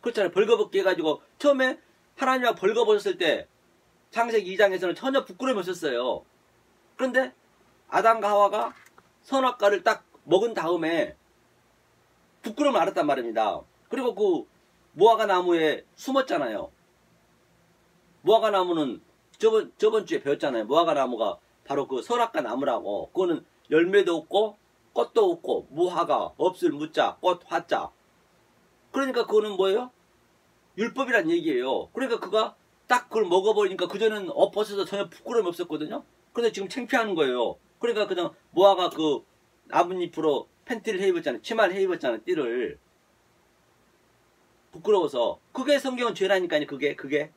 그렇잖아요. 벌거벗게 해가지고, 처음에 하나님과 벌거벗었을 때 창세기 2장에서는 전혀 부끄러움이 없었어요. 그런데 아담과 하와가 선악과를 딱 먹은 다음에 부끄러움을 알았단 말입니다. 그리고 그 무화과 나무에 숨었잖아요. 무화과 나무는 저번 주에 배웠잖아요. 무화과 나무가 바로 그 선악과 나무라고. 그거는 열매도 없고 꽃도 없고, 무화과, 없을 무자, 꽃 화자. 그러니까 그거는 뭐예요? 율법이란 얘기예요. 그러니까 그가 딱 그걸 먹어버리니까 그전에는 엎어서서 전혀 부끄러움이 없었거든요. 근데 지금 창피하는 거예요. 그러니까 그냥 무화과 그 나뭇잎으로 팬티를 해 입었잖아요. 치마를 해 입었잖아요. 띠를. 부끄러워서. 그게 성경은 죄라니까요. 그게.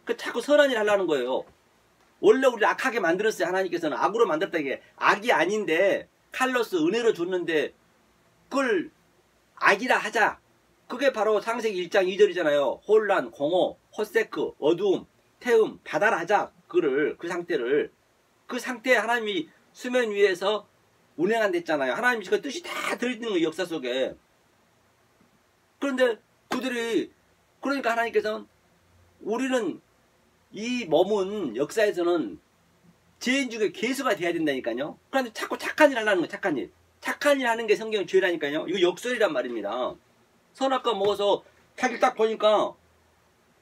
그 자꾸 선한 일 하려는 거예요. 원래 우리를 악하게 만들었어요. 하나님께서는 악으로 만들었다. 이게 악이 아닌데 칼로스 은혜로 줬는데 그걸 악이라 하자. 그게 바로 창세기 1장 2절이잖아요. 혼란, 공허, 헛세크, 어두움, 태움, 바다라 하자. 그 상태를. 그 상태에 하나님이 수면 위에서 운행한댔잖아요. 하나님이 그 뜻이 다 들어있는 거예요. 역사 속에. 그런데 그들이, 그러니까 하나님께서는 우리는 이 몸은 역사에서는 죄인 중에 괴수가 돼야 된다니까요. 그런데 자꾸 착한 일 하려는 거예요. 착한 일. 착한 일 하는 게 성경 죄라니까요. 이거 역설이란 말입니다. 선악과 먹어서 자기 딱 보니까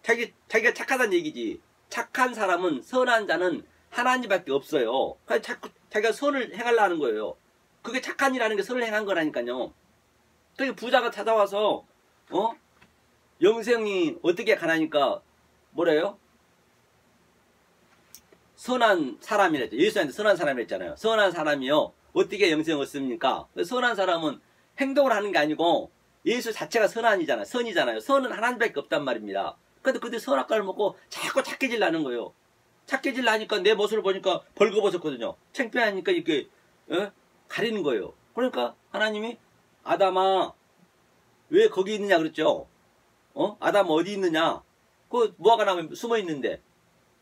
자기가 착하다는 얘기지. 착한 사람은, 선한 자는 하나님밖에 없어요. 그래서 자꾸 자기가 선을 행하려 하는 거예요. 그게 착한 일 하는 게 선을 행한 거라니까요. 그게 부자가 찾아와서 영생이 어떻게 가나니까 뭐래요? 선한 사람이랬죠. 예수한테 선한 사람이랬잖아요. 선한 사람이요. 어떻게 영생을 얻습니까? 선한 사람은 행동을 하는 게 아니고 예수 자체가 선한이잖아요. 선이잖아요. 선은 하나님밖에 없단 말입니다. 근데 그들 선악과를 먹고 자꾸 착해지려는 거예요. 착해지려니까 내 모습을 보니까 벌거벗었거든요. 창피하니까 이렇게 가리는 거예요. 그러니까 하나님이 아담아 왜 거기 있느냐 그랬죠. 아담 어디 있느냐. 그 무화과 나무에 숨어 있는데.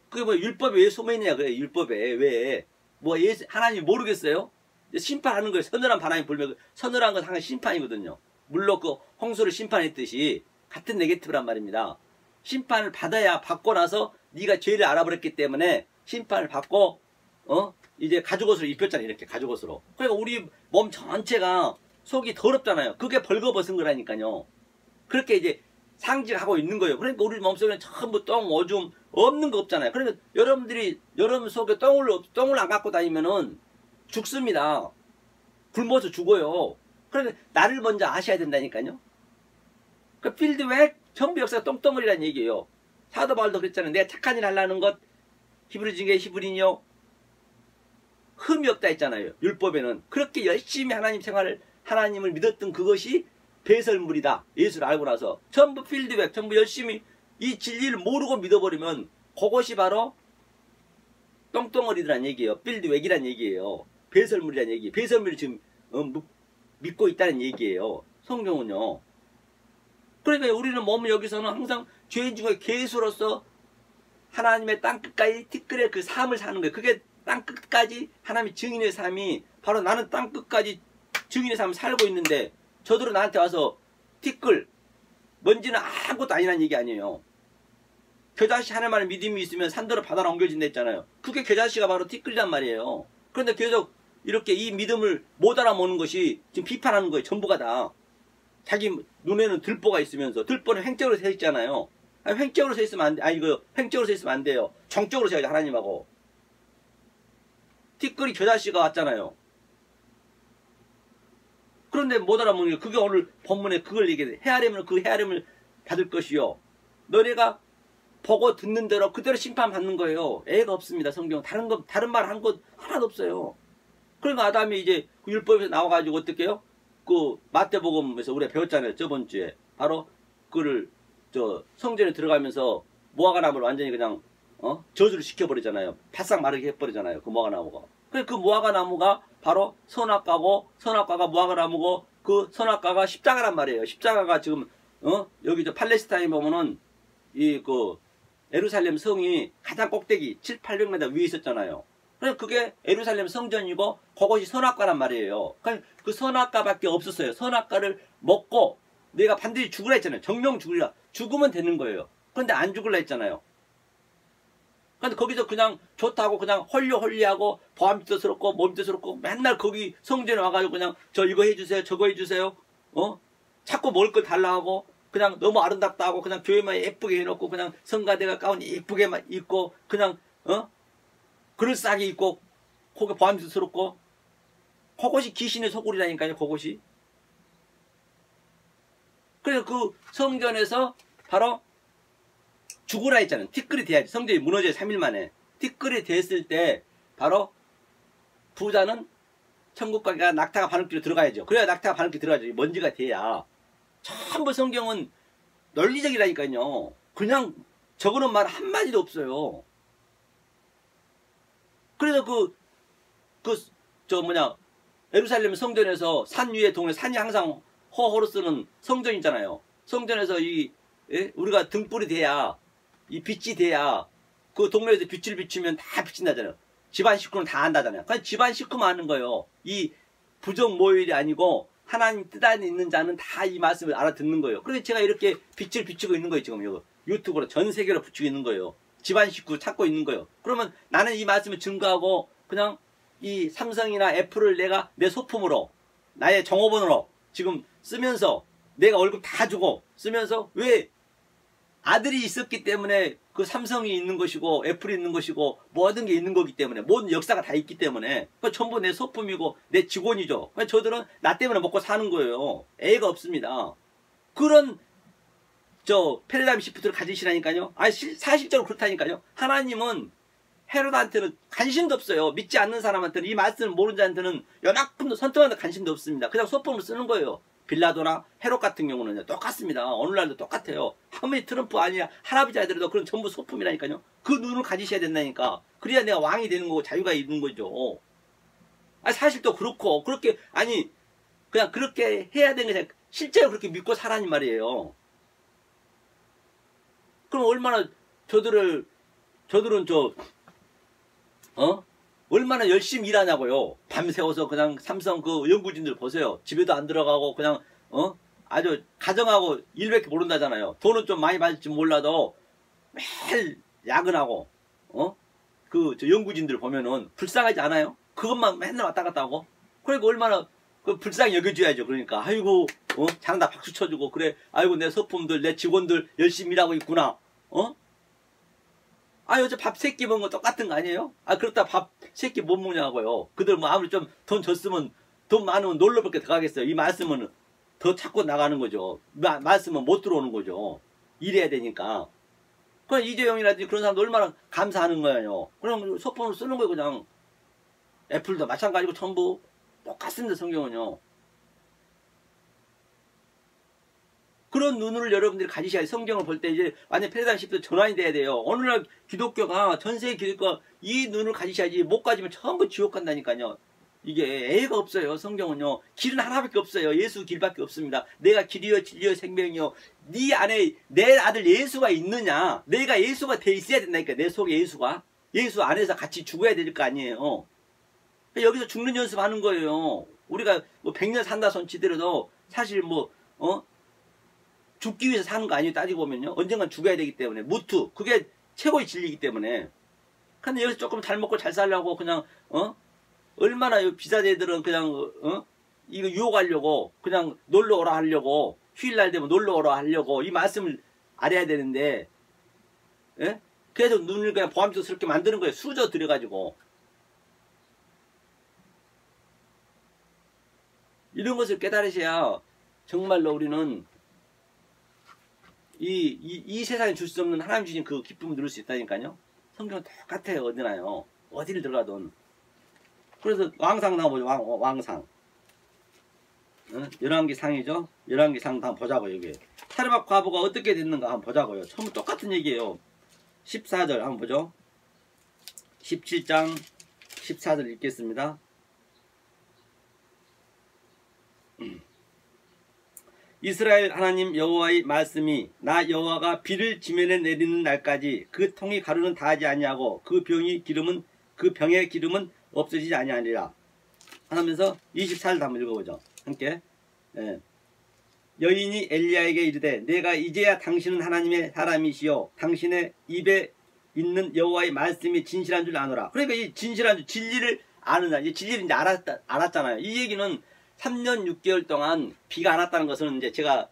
그게 뭐 율법에 왜 소매냐 그래. 율법에 왜 뭐 하나님 모르겠어요? 심판하는 거예요. 서늘한 바람이 불면 서늘한 건 항상 심판이거든요. 물론 그 홍수를 심판했듯이 같은 네게티브란 말입니다. 심판을 받고 나서 네가 죄를 알아버렸기 때문에 심판을 받고 이제 가죽옷을 입혔잖아요. 이렇게 가죽옷으로. 그러니까 우리 몸 전체가 속이 더럽잖아요. 그게 벌거벗은 거라니까요. 그렇게 이제 상징하고 있는 거예요. 그러니까 우리 몸속에는 전부 똥, 오줌 없는 거 없잖아요. 그러니까 여러분들이 여러분 속에 똥을 안 갖고 다니면은 죽습니다. 굶어서 죽어요. 그러니까 나를 먼저 아셔야 된다니까요. 그 필드웩 전부 역사가 똥덩어리란 얘기예요. 사도 바울도 그랬잖아요. 내가 착한 일 하려는 것 히브리인이요 흠이 없다 했잖아요. 율법에는 그렇게 열심히 하나님을 믿었던 그것이 배설물이다. 예수를 알고 나서 전부 필드백 전부 열심히 이 진리를 모르고 믿어버리면 그것이 바로 똥덩어리란 얘기예요. 필드백이란 얘기예요. 배설물이란 얘기. 배설물이 지금 믿고 있다는 얘기예요. 성경은요. 그러니까 우리는 몸을 여기서는 항상 죄인 중에 괴수로서 하나님의 땅끝까지 티끌의 그 삶을 사는 거예요. 그게 땅끝까지 하나님의 증인의 삶이 바로 나는 땅끝까지 증인의 삶을 살고 있는데 저들은 나한테 와서 티끌 먼지는 아무것도 아니라는 얘기 아니에요. 겨자씨 하나만의 믿음이 있으면 산더러 바다로 옮겨진다 했잖아요. 그게 겨자씨가 바로 티끌이란 말이에요. 그런데 계속 이렇게 이 믿음을 못 알아보는 것이 지금 비판하는 거예요. 전부가 다. 자기 눈에는 들보가 있으면서 들보는 횡적으로 서 있잖아요. 아니, 횡적으로 서 있으면 안 돼. 이거 횡적으로 서 있으면 안 돼요. 정적으로 서야지 하나님하고. 티끌이 겨자씨가 왔잖아요. 그런데 못 알아보는 게 그게 오늘 본문에 그걸 얘기해. 헤아리면 그 헤아림을 받을 것이요. 너네가 보고 듣는 대로 그대로 심판받는 거예요. 애가 없습니다. 성경. 다른 말 한 것 하나도 없어요. 그러니까 아담이 이제 그 율법에서 나와가지고 어떻게 해요? 그 마태복음에서 우리가 배웠잖아요. 저번 주에. 바로 그를 성전에 들어가면서 무화과나무를 완전히 그냥 저주를 시켜버리잖아요. 바싹 마르게 해버리잖아요. 그 무화과나무가. 그 무화과나무가 바로 선악과고 선악과가 무화과나무고 그 선악과가 십자가란 말이에요. 십자가가 지금 여기 팔레스타인 보면은 이 그 예루살렘 성이 가장 꼭대기 700~800m 위에 있었잖아요. 그래서 그게 예루살렘 성전이고 그것이 선악과란 말이에요. 그러니까 그 선악과밖에 없었어요. 선악과를 먹고 내가 반드시 죽으라 했잖아요. 정령 죽으라. 죽으면 되는 거예요. 그런데 안 죽으라 했잖아요. 근데 거기서 그냥 좋다고 그냥 헐리하고 보암뜻스럽고 몸뜻스럽고 맨날 거기 성전에 와가지고 그냥 저 이거 해주세요 저거 해주세요 자꾸 먹을 걸 달라 하고 그냥 너무 아름답다 하고 그냥 교회만 예쁘게 해놓고 그냥 성가대가 가운 예쁘게만 입고 그냥 그럴싸하게 입고 거기 보암뜻스럽고 그것이 귀신의 소굴이라니까요. 그것이. 그래서 그 성전에서 바로 죽으라 했잖아요. 티끌이 돼야지. 성전이 무너져요. 3일 만에. 티끌이 됐을 때 바로 부자는 천국 가기가 낙타가 바늘길로 들어가야죠. 그래야 낙타가 바늘길로 들어가죠. 먼지가 돼야. 전부 성경은 논리적이라니까요. 그냥 적어놓은 말 한마디도 없어요. 그래서 예루살렘 성전에서 산 위에 동네 산이 항상 호호로 쓰는 성전이잖아요. 성전에서 우리가 등불이 돼야 이 빛이 돼야 그 동네에서 빛을 비추면 다 빛이 나잖아요. 집안 식구는 다 안다잖아요. 그냥 집안 식구만 아는 거예요. 이 부정 모일이 아니고 하나님 뜻 안에 있는 자는 다 이 말씀을 알아듣는 거예요. 그래서 제가 이렇게 빛을 비추고 있는 거예요. 지금 유튜브로 전 세계로 비추고 있는 거예요. 집안 식구 찾고 있는 거예요. 그러면 나는 이 말씀을 증거하고 그냥 이 삼성이나 애플을 내가 내 소품으로 나의 정호번호로 지금 쓰면서 내가 월급 다 주고 쓰면서 왜 아들이 있었기 때문에 그 삼성이 있는 것이고 애플이 있는 것이고 모든 게 있는 거기 때문에 모든 역사가 다 있기 때문에 그 전부 내 소품이고 내 직원이죠. 저들은 나 때문에 먹고 사는 거예요. 애가 없습니다. 그런 패러다임 시프트를 가지시라니까요. 사실적으로 그렇다니까요. 하나님은 헤롯한테는 관심도 없어요. 믿지 않는 사람한테는 이 말씀을 모르는 자한테는 요만큼도 선택하는 관심도 없습니다. 그냥 소품을 쓰는 거예요. 빌라도나 헤롯 같은 경우는 똑같습니다. 오늘날도 똑같아요. 아무리 트럼프 아니야 할아버지 아들도 그런 전부 소품이라니까요. 그 눈을 가지셔야 된다니까. 그래야 내가 왕이 되는 거고 자유가 있는 거죠. 사실 또 그렇고 그렇게 그냥 그렇게 해야 되는 게 실제로 그렇게 믿고 살라는 말이에요. 그럼 얼마나 저들을 저들은 얼마나 열심히 일하냐고요. 밤새워서 그냥 삼성 그 연구진들 보세요. 집에도 안 들어가고 그냥 아주 가정하고 일밖에 모른다잖아요. 돈은 좀 많이 받을지 몰라도 매일 야근하고 저 연구진들 보면은 불쌍하지 않아요? 그것만 맨날 왔다 갔다 하고. 그러니까 얼마나 그 불쌍히 여겨줘야죠. 그러니까 아이고 장다 박수 쳐주고 그래. 아이고 내 서품들 내 직원들 열심히 일하고 있구나. 어제 밥 3끼 먹은 거 똑같은 거 아니에요? 그렇다 밥 3끼 못 먹냐고요. 그들 뭐 아무리 좀 돈 줬으면 돈 많으면 놀러밖에 들어가겠어요. 이 말씀은 더 찾고 나가는 거죠. 말씀은 못 들어오는 거죠. 일해야 되니까. 그럼 이재용이라든지 그런 사람도 얼마나 감사하는 거예요. 그럼 소품을 쓰는 거예요. 그냥 애플도 마찬가지고 전부 똑같습니다. 성경은요. 그런 눈을 여러분들이 가지셔야 성경을 볼 때 이제 완전 패러다임시프트 전환이 돼야 돼요. 오늘날 기독교가 전세계 기독교가 이 눈을 가지셔야지. 못 가지면 전부 지옥 간다니까요. 이게 애가 없어요. 성경은요. 길은 하나밖에 없어요. 예수 길밖에 없습니다. 내가 길이요 진리요 생명이요. 네 안에 내 아들 예수가 있느냐. 내가 예수가 돼 있어야 된다니까. 내 속에 예수가. 예수 안에서 같이 죽어야 될 거 아니에요. 여기서 죽는 연습하는 거예요. 우리가 뭐 100년 산다 손 치더라도 사실 죽기 위해서 사는 거 아니에요. 따지고 보면요. 언젠간 죽어야 되기 때문에. 무투. 그게 최고의 진리이기 때문에. 근데 여기서 조금 잘 먹고 잘 살려고 그냥 얼마나 비자재들은 그냥 이거 유혹하려고 그냥 놀러 오라 하려고 휴일날 되면 놀러 오라 하려고 이 말씀을 알아야 되는데 예? 그래서 눈을 그냥 보암스럽게 만드는 거예요. 수저 들여가지고. 이런 것을 깨달으셔야 정말로 우리는 이 세상에 줄 수 없는 하나님 주신 그 기쁨을 누릴 수 있다니까요. 성경은 똑같아요. 어디나요. 어디를 들어가든. 그래서 왕상 나오죠. 왕상. 열왕기 상이죠. 열왕기 상 한번 보자고요. 여기 사르밧 과부가 어떻게 됐는가 한번 보자고요. 처음 똑같은 얘기예요. 14절 한번 보죠. 17장 14절 읽겠습니다. 이스라엘 하나님 여호와의 말씀이 나 여호와가 비를 지면에 내리는 날까지 그 통이 가루는 다하지 아니하고 그 병의 기름은 없어지지 아니하리라 하면서 24절 한번 읽어보죠. 함께. 예. 여인이 엘리야에게 이르되 내가 이제야 당신은 하나님의 사람이시요 당신의 입에 있는 여호와의 말씀이 진실한 줄 아노라. 그러니까 이 진실한 줄 진리를 아는다. 이 진리를 이제 알았잖아요. 이 얘기는 3년 6개월 동안 비가 안 왔다는 것은 이제 제가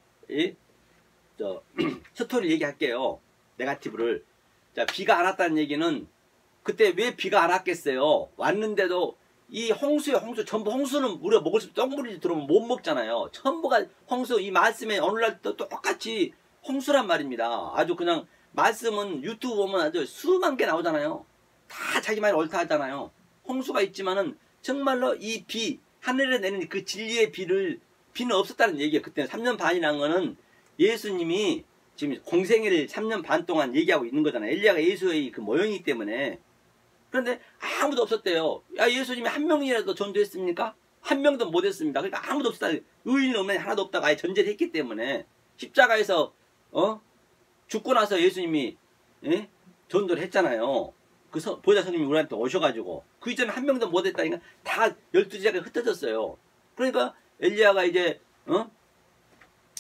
스토리 얘기할게요. 네거티브를. 자, 비가 안 왔다는 얘기는 그때 왜 비가 안 왔겠어요? 왔는데도 이 홍수요, 전부 홍수는 우리가 먹을 수 똥물이 들어오면 못 먹잖아요. 전부가 홍수, 이 말씀에 오늘날도 똑같이 홍수란 말입니다. 아주 그냥 말씀은 유튜브 보면 아주 수만 개 나오잖아요. 다 자기 말이 옳다 하잖아요. 홍수가 있지만은 정말로 이 비, 하늘에 내리는 그 진리의 비는 없었다는 얘기예요. 그때 3년 반이라는 거는 예수님이 지금 공생애를 3년 반 동안 얘기하고 있는 거잖아요. 엘리야가 예수의 그 모형이기 때문에. 그런데 아무도 없었대요. 야, 예수님이 한 명이라도 전도했습니까? 한 명도 못했습니다. 그러니까 아무도 없었다. 의인 없는 하나도 없다가 아예 전제를 했기 때문에 십자가에서 죽고 나서 예수님이 전도를 했잖아요. 그 보좌 선생님이 우리한테 오셔가지고 그 이전에 한 명도 못했다니까 다 12제자가 흩어졌어요. 그러니까 엘리야가 이제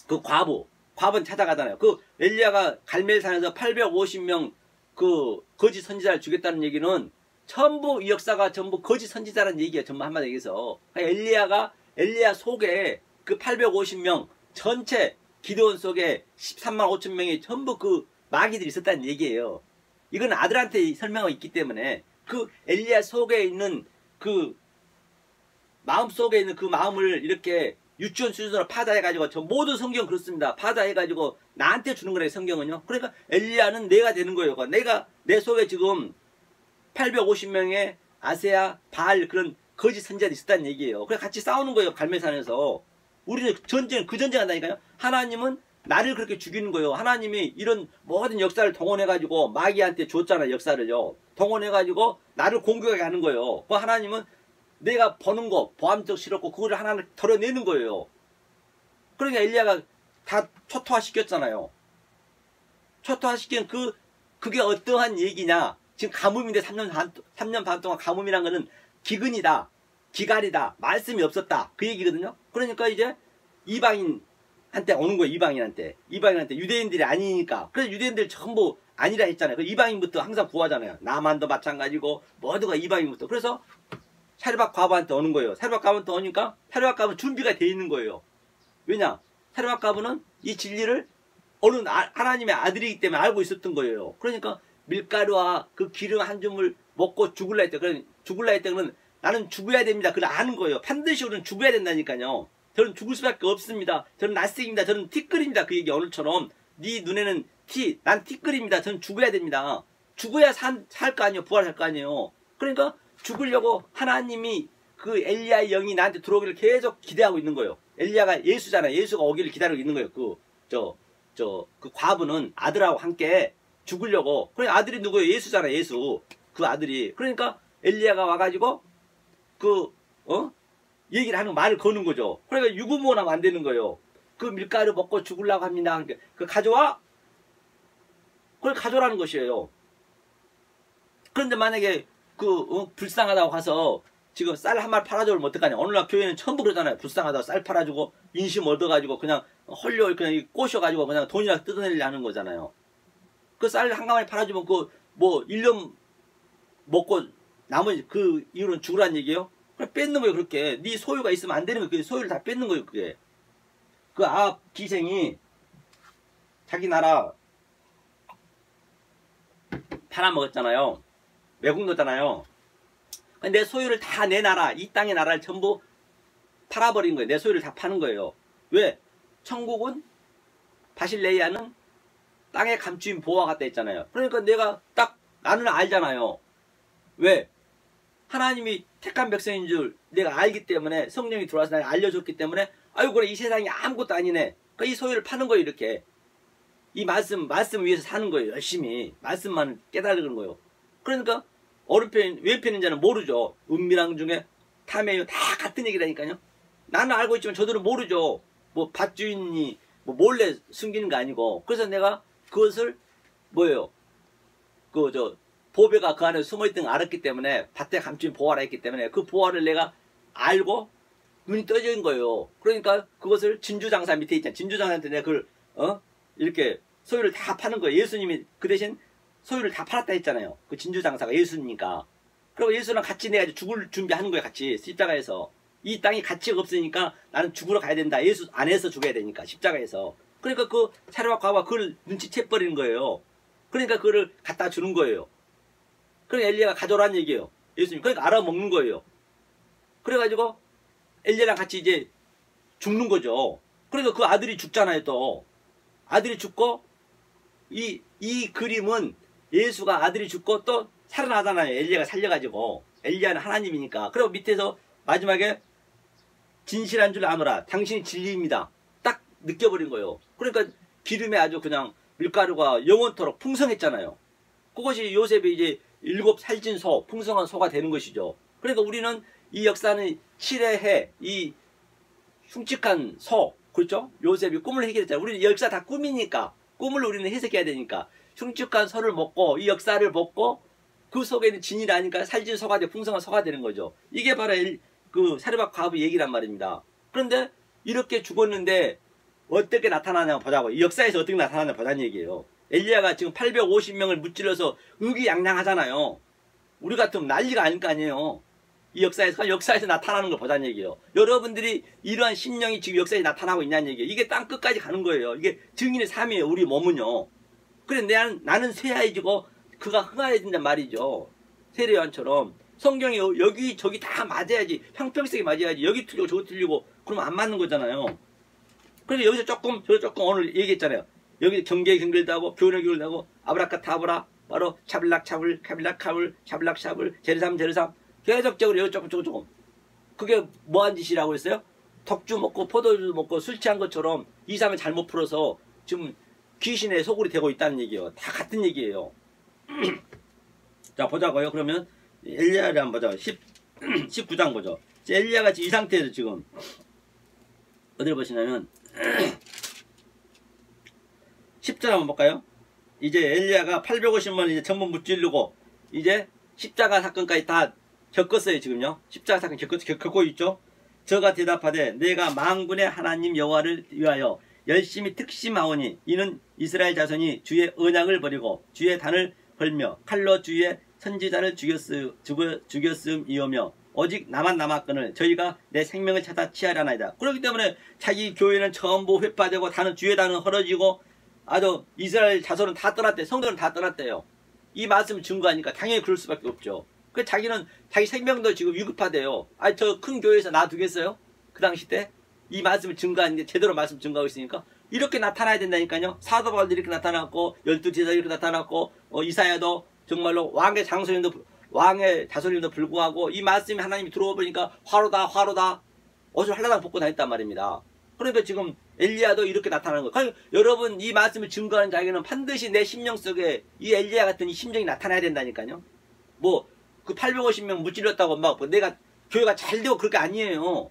그 과부는 찾아가잖아요. 그 엘리야가 갈멜산에서 850명 그 거짓 선지자를 죽였다는 얘기는 전부 이 역사가 전부 거짓 선지자라는 얘기야. 전부 한마디 얘기해서 엘리야 속에 그 850명 전체 기드온 속에 13만 5천 명이 전부 그 마귀들이 있었다는 얘기예요. 이건 아들한테 설명하고 있기 때문에 그 엘리야 속에 있는 그 마음 속에 있는 그 마음을 이렇게 유치원 수준으로 파다해가지고 저 모든 성경 그렇습니다. 파다해가지고 나한테 주는 거래요. 성경은요. 그러니까 엘리야는 내가 되는 거예요. 내가 내 속에 지금 850명의 아세야 바알 그런 거짓 선지자들이 있었다는 얘기예요. 그래 같이 싸우는 거예요. 갈멜산에서. 우리는 그 전쟁한다니까요. 하나님은 나를 그렇게 죽이는 거예요. 하나님이 이런 모든 역사를 동원해가지고 마귀한테 줬잖아요. 역사를요. 동원해가지고 나를 공격하게 하는 거예요. 그 하나님은 내가 버는 거, 보암적 싫었고 그거를 하나를 덜어내는 거예요. 그러니까 엘리야가 다 초토화시켰잖아요. 초토화시킨 그게 어떠한 얘기냐. 지금 가뭄인데 3년 반 동안 가뭄이란 거는 기근이다, 기갈이다, 말씀이 없었다 그 얘기거든요. 그러니까 이제 이방인한테 오는 거예요. 이방인한테 유대인들이 아니니까. 그래서 유대인들 전부 아니라 했잖아요. 그 이방인부터 항상 구하잖아요. 나만도 마찬가지고 모두가 이방인부터. 그래서 사르밧 과부한테 오는 거예요. 사르밧 과부한테 오니까 사르밧 과부는 준비가 돼 있는 거예요. 왜냐? 사르밧 과부는 이 진리를 어느 하나님의 아들이기 때문에 알고 있었던 거예요. 그러니까 밀가루와 그 기름 한 줌을 먹고 죽을라 했대. 그러면 나는 죽어야 됩니다. 그걸 아는 거예요. 반드시 우리는 죽어야 된다니까요. 저는 죽을 수밖에 없습니다. 저는 낯색입니다. 저는 티끌입니다. 그 얘기 오늘처럼 네 눈에는 난 티끌입니다. 저는 죽어야 됩니다. 죽어야 살 거 아니에요. 부활할 거 아니에요. 그러니까 죽으려고 하나님이 그 엘리야의 영이 나한테 들어오기를 계속 기대하고 있는 거예요. 엘리야가 예수잖아요. 예수가 오기를 기다리고 있는 거예요. 그 과부는 아들하고 함께 죽으려고. 그러니까 아들이 누구예요? 예수잖아요. 예수. 그 아들이. 그러니까 엘리야가 와가지고 얘기를 하는 말을 거는 거죠. 그러니까 유부모나면 안 되는 거예요. 그 밀가루 먹고 죽으려고 합니다. 그 가져와. 그걸 가져라는 것이에요. 그런데 만약에 불쌍하다고 가서 지금 쌀 한 마리 팔아주면 어떡하냐. 오늘날 교회는 전부 그러잖아요. 불쌍하다고 쌀 팔아주고 인심 얻어가지고 그냥 헐려 그냥 꼬셔가지고 그냥 돈이나 뜯어내려 하는 거잖아요. 그 쌀 한 가마리 팔아주면 그 뭐 1년 먹고 나머지 그 이유는 죽으란 얘기예요. 그냥 뺏는 거예요. 그렇게 네 소유가 있으면 안 되는 거예요. 그 소유를 다 뺏는 거예요. 그게 그 아합 기생이 자기 나라 팔아먹었잖아요. 외국 넣었잖아요. 내 소유를 다 내 나라, 이 땅의 나라를 전부 팔아버린 거예요. 내 소유를 다 파는 거예요. 왜? 천국은 바실레이아는 땅에 감추인 보화 같다 했잖아요. 그러니까 내가 딱 나는 알잖아요. 왜? 하나님이 택한 백성인 줄 내가 알기 때문에 성령이 들어와서 나를 알려줬기 때문에 아이고 그래 이 세상이 아무것도 아니네. 그러니까 이 소유를 파는 거예요. 이렇게. 이 말씀 위해서 사는 거예요. 열심히. 말씀만 깨달은 거예요. 그러니까 오른편 왼편인 자는 모르죠. 은밀한 중에 탐해요. 다 같은 얘기라니까요. 나는 알고 있지만 저들은 모르죠. 뭐 밭주인이 뭐 몰래 숨기는 거 아니고. 그래서 내가 그것을 뭐예요? 보배가 그 안에 숨어있던 걸 알았기 때문에 밭에 감춘 보화라 했기 때문에 그 보화를 내가 알고 눈이 떠진 거예요. 그러니까 그것을 진주장사 밑에 있잖아요. 진주장사한테 내가 그걸 이렇게 소유를 다 파는 거예요. 예수님이 그 대신 소유를 다 팔았다 했잖아요. 그 진주장사가 예수니까. 그리고 예수랑 같이 내가 죽을 준비하는 거예요. 같이 십자가에서. 이 땅이 가치가 없으니까 나는 죽으러 가야 된다. 예수 안에서 죽어야 되니까 십자가에서. 그러니까 그 사르밧 과부가 그걸 눈치채버리는 거예요. 그러니까 그걸 갖다 주는 거예요. 그러니까 엘리야가 가져오라는 얘기예요. 예수님. 그러니까 알아먹는 거예요. 그래가지고 엘리야랑 같이 이제 죽는 거죠. 그러니까 그 아들이 죽잖아요. 또 아들이 죽고 이 그림은 예수가 아들이 죽고 또 살아나잖아요. 엘리야가 살려가지고. 엘리야는 하나님이니까. 그리고 밑에서 마지막에 진실한 줄 아노라. 당신이 진리입니다. 딱 느껴버린 거예요. 그러니까 기름에 아주 그냥 밀가루가 영원토록 풍성했잖아요. 그것이 요셉의 이제 7 살찐 소, 풍성한 소가 되는 것이죠. 그러니까 우리는 이 역사는 7회 해, 이 흉측한 소, 그렇죠? 요셉이 꿈을 해결했잖아요. 우리는 역사 다 꿈이니까. 꿈을 우리는 해석해야 되니까. 흉측한 소를 먹고 이 역사를 먹고 그 속에는 진이 나니까 살찐 소가 되고 풍성한 소가 되는 거죠. 이게 바로 그 사르밧 과부 얘기란 말입니다. 그런데 이렇게 죽었는데 어떻게 나타나냐 보자고. 이 역사에서 어떻게 나타나냐 보자는 얘기예요. 엘리야가 지금 850명을 무찔러서 의기양양하잖아요. 우리 같으면 난리가 아닐 거 아니에요. 이 역사에서 나타나는 걸 보자는 얘기예요. 여러분들이 이러한 심령이 지금 역사에 나타나고 있냐는 얘기예요. 이게 땅 끝까지 가는 거예요. 이게 증인의 삶이에요. 우리 몸은요. 그래 나는 쇠하여지고 그가 흥하여진단 말이죠. 세례요한처럼 성경이 여기 저기 다 맞아야지. 형평성이 맞아야지. 여기 틀리고 저기 틀리고 그러면 안 맞는 거잖아요. 그래서 여기서 조금 저기 조금 오늘 얘기했잖아요. 여기 경계의 경계도 하고 교훈의 교훈도 하고 아브라카타브라 바로 차블락 차블 카빌락 카블 샤블락 샤블 제르삼 계속적으로 여기 조금 그게 뭐한 짓이라고 했어요? 덕주 먹고 포도주 먹고 술 취한 것처럼 이상을 잘못 풀어서 지금 귀신의 소굴이 되고 있다는 얘기예요. 다 같은 얘기예요. 자 보자고요. 그러면 엘리야를 한번 보자. 19장 보죠. 엘리야가 이 상태에서 지금 어디를 보시냐면 10절 한번 볼까요? 이제 엘리야가 850만 이제 전부 무찌르고 이제 십자가 사건까지 다 겪었어요. 지금요. 십자가 사건 겪고 있죠. 저가 대답하되 내가 만군의 하나님 여호와를 위하여 열심히 특심하오니 이는 이스라엘 자손이 주의 언약을 버리고 주의 단을 벌며 칼로 주의 선지자를 죽였음이오며 오직 나만 남았거늘 저희가 내 생명을 찾아 취하려나이다. 그렇기 때문에 자기 교회는 전부 회파되고 주의 단은 헐어지고 아주 이스라엘 자손은 다 떠났대. 성도는 다 떠났대요. 이 말씀을 증거하니까 당연히 그럴 수밖에 없죠. 그 자기는 자기 생명도 지금 위급하대요. 아니 저 큰 교회에서 놔두겠어요? 그 당시 때 이 말씀을 증거하는데 제대로 말씀 증거하고 있으니까 이렇게 나타나야 된다니까요. 사도 바울도 이렇게 나타났고 12제자 이렇게 나타났고 이사야도 정말로 왕의 자손님도 불구하고 이 말씀이 하나님이 들어와 보니까 화로다 옷을 한라당 벗고 다녔단 말입니다. 그러니까 지금 엘리야도 이렇게 나타나는 거예요. 그러니까 여러분 이 말씀을 증거하는 자에게는 반드시 내 심령 속에 이 엘리야 같은 이 심정이 나타나야 된다니까요. 뭐 그 850명 무찔렀다고 막 내가 교회가 잘 되고 그럴 게 아니에요.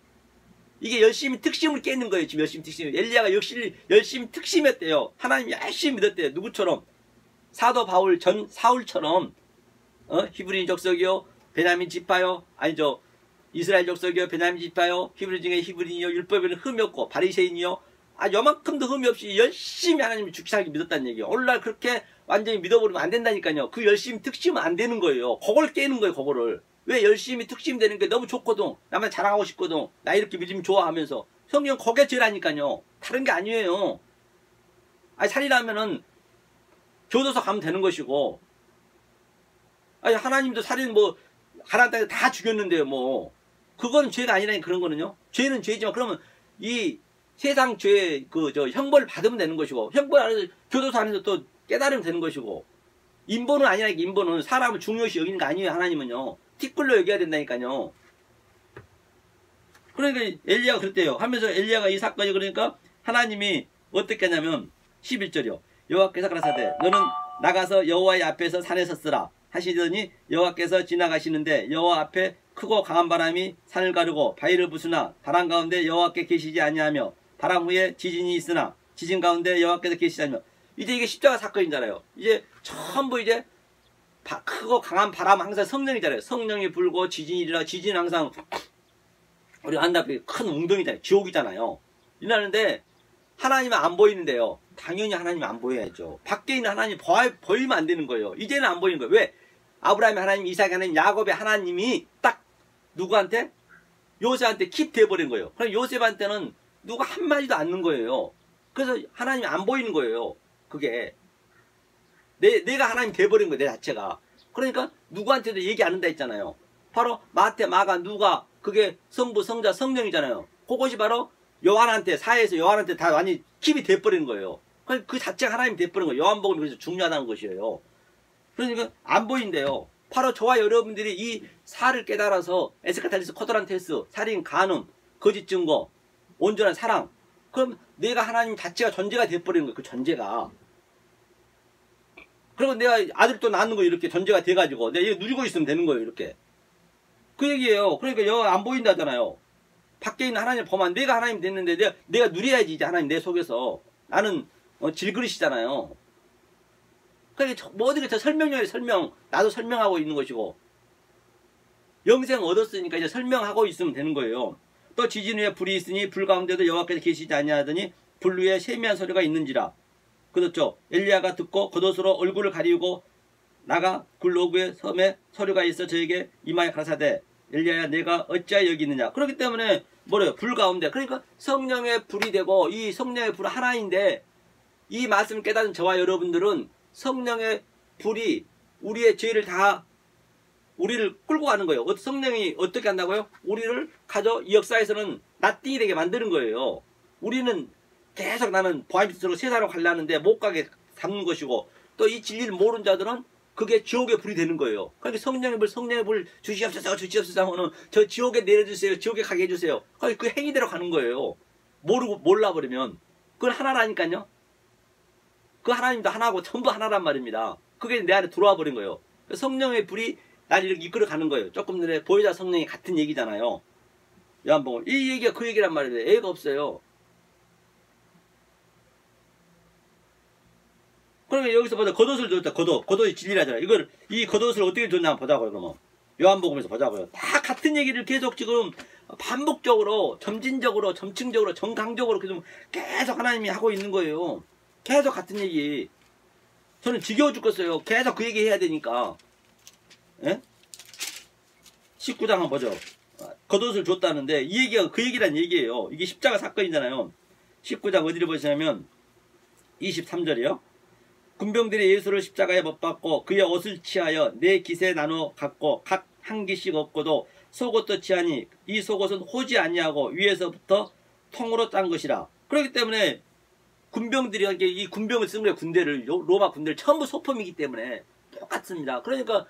이게 열심히 특심을 깨는 거예요. 지금 열심히 특심. 엘리야가 열심히 특심했대요. 하나님 열심히 믿었대요. 누구처럼? 사도 바울 전 사울처럼 히브리 족속이요 베냐민 지파요 아니죠 이스라엘 족속이요 베냐민 지파요 히브리 중에 히브리인이요 율법에는 흠이 없고 바리새인이요 요만큼도 흠이 없이 열심히 하나님을 죽기 살기 믿었다는 얘기예요. 오늘날 그렇게 완전히 믿어버리면 안 된다니까요. 그 열심히 특심은 안 되는 거예요. 그걸 깨는 거예요. 그거를. 왜 열심히 특심되는 게 너무 좋거든. 나만 자랑하고 싶거든. 나 이렇게 믿으면 좋아하면서. 성경 거기에 죄라니까요. 다른 게 아니에요. 아니 살인하면은 교도소 가면 되는 것이고 아니 하나님도 살인 가나안 땅에 다 죽였는데요. 그건 죄가 아니라니 그런 거는요. 죄는 죄지만 그러면 이 세상 죄 형벌을 받으면 되는 것이고 형벌 안에서 교도소 안에서 또 깨달으면 되는 것이고 인본은 아니라니까. 인본은 사람을 중요시 여기는 거 아니에요. 하나님은요. 티끌로 여겨야 된다니까요. 그러니까 엘리야가 그랬대요. 하면서 엘리야가 이 사건이 그러니까 하나님이 어떻게 하냐면 11절이요. 여호와께서 가라사대 너는 나가서 여호와의 앞에서 산에 섰으라 하시더니 여호와께서 지나가시는데 여호와 앞에 크고 강한 바람이 산을 가르고 바위를 부수나 바람 가운데 여호와께 계시지 아니하며 바람 후에 지진이 있으나 지진 가운데 여호와께서 계시지 않으며 이제 이게 십자가 사건이잖아요. 이제 전부 이제 크고 강한 바람 항상 성령이잖아요. 성령이 불고 지진이 일어나 지진은 항상 우리가 한다면 큰 웅덩이잖아요. 지옥이잖아요. 일어나는데 하나님은 안 보이는데요. 당연히 하나님은 안 보여야죠. 밖에 있는 하나님 보이면 안 되는 거예요. 이제는 안 보이는 거예요. 왜? 아브라함의 하나님, 이삭의 하나님, 야곱의 하나님이 딱 누구한테? 요셉한테 킵 돼버린 거예요. 그럼 요셉한테는 누가 한마디도 않는 거예요. 그래서 하나님이 안 보이는 거예요. 그게. 내가 하나님 돼버린 거예요. 내 자체가. 그러니까 누구한테도 얘기 안 한다 했잖아요. 바로 마태, 마가, 누가 그게 성부, 성자, 성령이잖아요. 그것이 바로 요한한테 사회에서 요한한테 다 완전히 킵이 돼버린 거예요. 그 자체가 하나님 돼버린 거예요. 요한복음이 그래서 중요하다는 것이에요. 그러니까 안 보인대요. 바로 저와 여러분들이 이 사를 깨달아서 에스카탈리스, 코드란테스, 살인, 간음, 거짓 증거, 온전한 사랑. 그럼 내가 하나님 자체가 존재가 돼버리는 거예요. 그 존재가. 그리고 내가 아들 또 낳는 거 이렇게 존재가 돼가지고 내가 이거 누리고 있으면 되는 거예요. 이렇게. 그 얘기예요. 그러니까 여 안 보인다잖아요. 밖에 있는 하나님 보면 내가 하나님 됐는데 내가 누려야지 이제 하나님 내 속에서. 나는 질그릇이잖아요. 그러니까 어디가 저 설명력이 설명. 나도 설명하고 있는 것이고. 영생 얻었으니까 이제 설명하고 있으면 되는 거예요. 또 지진 후에 불이 있으니 불 가운데도 여호와께서 계시지 아니하더니 불 위에 세미한 소리가 있는지라. 그렇죠. 엘리야가 듣고 겉옷으로 얼굴을 가리우고 나가 굴로그의 섬에 서류가 있어 저에게 이마에 가라사대 엘리야야 내가 어찌하여 여기 있느냐. 그렇기 때문에 뭐래요? 불 가운데. 그러니까 성령의 불이 되고 이 성령의 불은 하나인데 이 말씀을 깨닫는 저와 여러분들은 성령의 불이 우리의 죄를 다 우리를 끌고 가는 거예요. 성령이 어떻게 한다고요? 우리를 이 역사에서는 낯띵이 되게 만드는 거예요. 우리는 계속 나는 보아미스로 세상으로 가려는데 못 가게 잡는 것이고 또 이 진리를 모르는 자들은 그게 지옥의 불이 되는 거예요. 그러니까 성령의 불 주시옵소서 하면은 저 지옥에 내려주세요. 지옥에 가게 해주세요. 그 행위대로 가는 거예요. 몰라버리면. 그건 하나라니까요. 그 하나님도 하나고 전부 하나란 말입니다. 그게 내 안에 들어와 버린 거예요. 성령의 불이 날 이렇게 이끌어 가는 거예요. 조금 전에 보혜자 성령이 같은 얘기잖아요. 요한복음. 이 얘기가 그 얘기란 말이에요. 애가 없어요. 그러면 여기서 보자. 겉옷을 줬다. 겉옷이 진리라잖아. 이 겉옷을 어떻게 줬나 한번 보자고요. 그러면 요한복음에서 보자고요. 다 같은 얘기를 계속 지금 반복적으로, 점진적으로, 점층적으로, 정강적으로 계속 하나님이 하고 있는 거예요. 계속 같은 얘기. 저는 지겨워 죽겠어요. 계속 그 얘기 해야 되니까. 예? 19장 한번 보죠. 겉옷을 줬다는데 이 얘기가 그 얘기란 얘기예요. 이게 십자가 사건이잖아요. 19장 어디를 보시냐면 23절이요. 군병들이 예수를 십자가에 못 박고 그의 옷을 취하여 네 깃에 나눠 갖고 각 한 깃씩 얻고도 속옷도 취하니 이 속옷은 호지 아니하고 위에서부터 통으로 짠 것이라. 그렇기 때문에 군병들이 이 군병을 쓴 거예요. 군대를, 로마 군대를 전부 소품이기 때문에 똑같습니다. 그러니까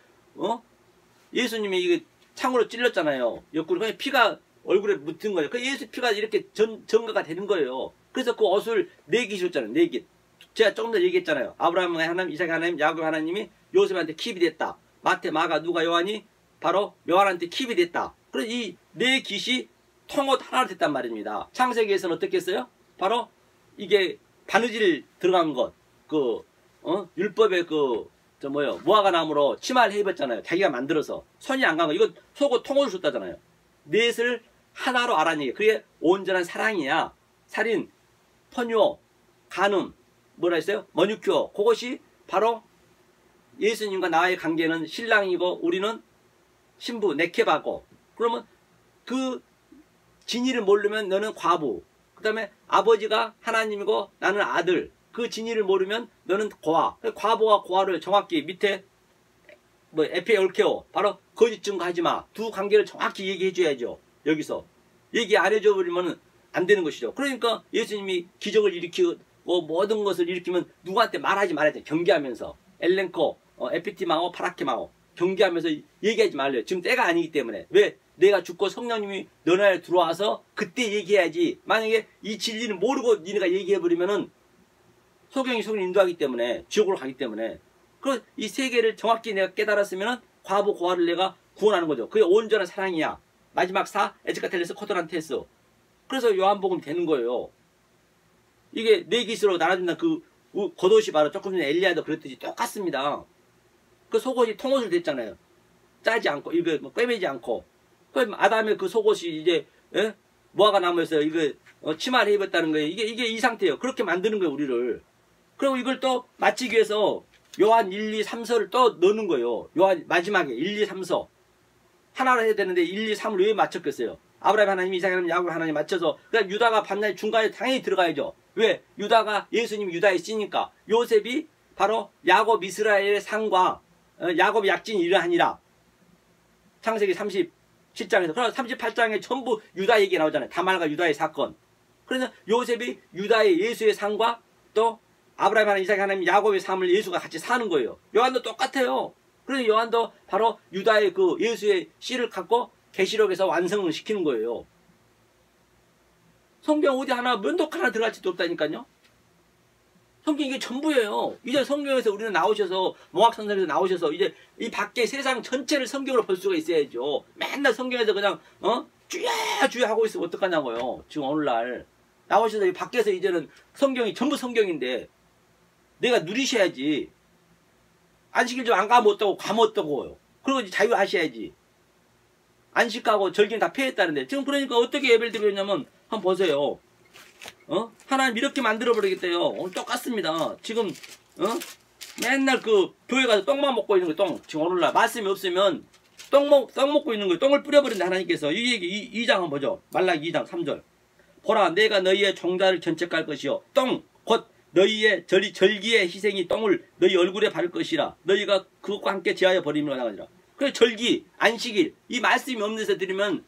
예수님이 이게 창으로 찔렸잖아요. 옆구리 피가 얼굴에 묻은 거예요. 그 예수 피가 이렇게 전가가 되는 거예요. 그래서 그 옷을 네 깃이 줬잖아요. 네 깃. 제가 조금 전에 얘기했잖아요. 아브라함의 하나님, 이삭의 하나님, 야곱 하나님이 요셉한테 킵이 됐다. 마태, 마가, 누가, 요한이 바로 요한한테 킵이 됐다. 그래서 이 네 깃이 통옷 하나로 됐단 말입니다. 창세기에서는 어떻게 했어요? 바로 이게 바느질 들어간 것, 율법의 무화과 나무로 치마를 해 입었잖아요. 자기가 만들어서. 손이 안 간 거. 이건 속옷 통옷을 줬다잖아요. 넷을 하나로 알아내기. 그게 온전한 사랑이야. 살인, 포뇨, 간음, 뭐라 했어요? 머니큐어. 그것이 바로 예수님과 나의 관계는 신랑이고 우리는 신부, 네케바고. 그러면 그 진리를 모르면 너는 과부. 그 다음에 아버지가 하나님이고 나는 아들. 그 진리를 모르면 너는 고아. 과부와 고아를 정확히 밑에 에페 올케오. 바로 거짓 증거하지 마. 두 관계를 정확히 얘기해 줘야죠. 여기서. 얘기 안 해줘 버리면 안 되는 것이죠. 그러니까 예수님이 기적을 일으키고 모든 것을 일으키면 누구한테 말하지 말아야 돼. 경계하면서. 엘렌코, 에피티마오, 파라키마오. 경계하면서 얘기하지 말래요. 지금 때가 아니기 때문에. 왜? 내가 죽고 성령님이 너네 안에 들어와서 그때 얘기해야지. 만약에 이 진리를 모르고 니네가 얘기해버리면은 소경이 속을 인도하기 때문에 지옥으로 가기 때문에 그 이 세계를 정확히 내가 깨달았으면은 과부 고아를 내가 구원하는 거죠. 그게 온전한 사랑이야. 마지막 에즈카텔레스 코토란테스. 그래서 요한복음 되는 거예요. 이게 네 깃으로 나눠준다는 그 겉옷이 바로 조금 전에 엘리야도 그랬듯이 똑같습니다. 그 속옷이 통옷을 됐잖아요. 짜지 않고 이거 꿰매지 않고. 그럼 아담의 그 속옷이 이제 무화과 나무에서 이거 치마를 입었다는 거예요. 이게 이 상태예요. 그렇게 만드는 거예요, 우리를. 그리고 이걸 또 마치기 위해서 요한 1, 2, 3서를 또 넣는 거예요. 요한 마지막에 1, 2, 3서. 하나로 해야 되는데 1, 2, 3을 왜 맞췄겠어요? 아브라함 하나님, 이삭 하나님, 야곱 하나님 맞춰서. 그다음 유다가 반드시 중간에 당연히 들어가야죠. 왜? 유다가 예수님이 유다에 쓰니까. 요셉이 바로 야곱 이스라엘의 상과 야곱 약진이 이러하니라. 창세기 37장에서. 그래서 38장에 전부 유다 얘기 나오잖아요. 다말과 유다의 사건. 그래서 요셉이 유다의 예수의 상과 또 아브라함 하나님, 이삭 하나님, 야곱의 삶을 예수가 같이 사는 거예요. 요한도 똑같아요. 그래서 요한도 바로 유다의 그 예수의 씨를 갖고 계시록에서 완성을 시키는 거예요. 성경 어디 하나 면독 하나 들어갈지도 없다니까요. 성경 이게 전부예요. 이제 성경에서 우리는 나오셔서 몽학선생에서 나오셔서 이제 이 밖에 세상 전체를 성경으로 볼 수가 있어야죠. 맨날 성경에서 그냥 주야 주야 하고 있으면 어떡하냐고요. 지금 오늘날 나오셔서 이 밖에서 이제는 성경이 전부 성경인데 내가 누리셔야지. 안식일 좀 안 가면 어떠고 가면 어떠고요. 그리고 이제 자유하셔야지. 안식하고 절기는 다 폐했다는데 지금 그러니까 어떻게 예배를 드리고 있냐면 한번 보세요. 하나님 이렇게 만들어버리겠대요. 똑같습니다. 지금 맨날 그 교회 가서 똥만 먹고 있는 거예요. 똥. 지금 오늘날 말씀이 없으면 떡 먹고 있는 거예요. 똥을 뿌려버린다 하나님께서. 이 얘기 2장 한번 보죠. 말라기 2장 3절. 보라 내가 너희의 종자를 견책할 것이요 똥 곧 너희의 절기의 희생이 똥을 너희 얼굴에 바를 것이라. 너희가 그것과 함께 제하여 버림으로 나가니라. 그래 절기 안식일 이 말씀이 없는 데서 드리면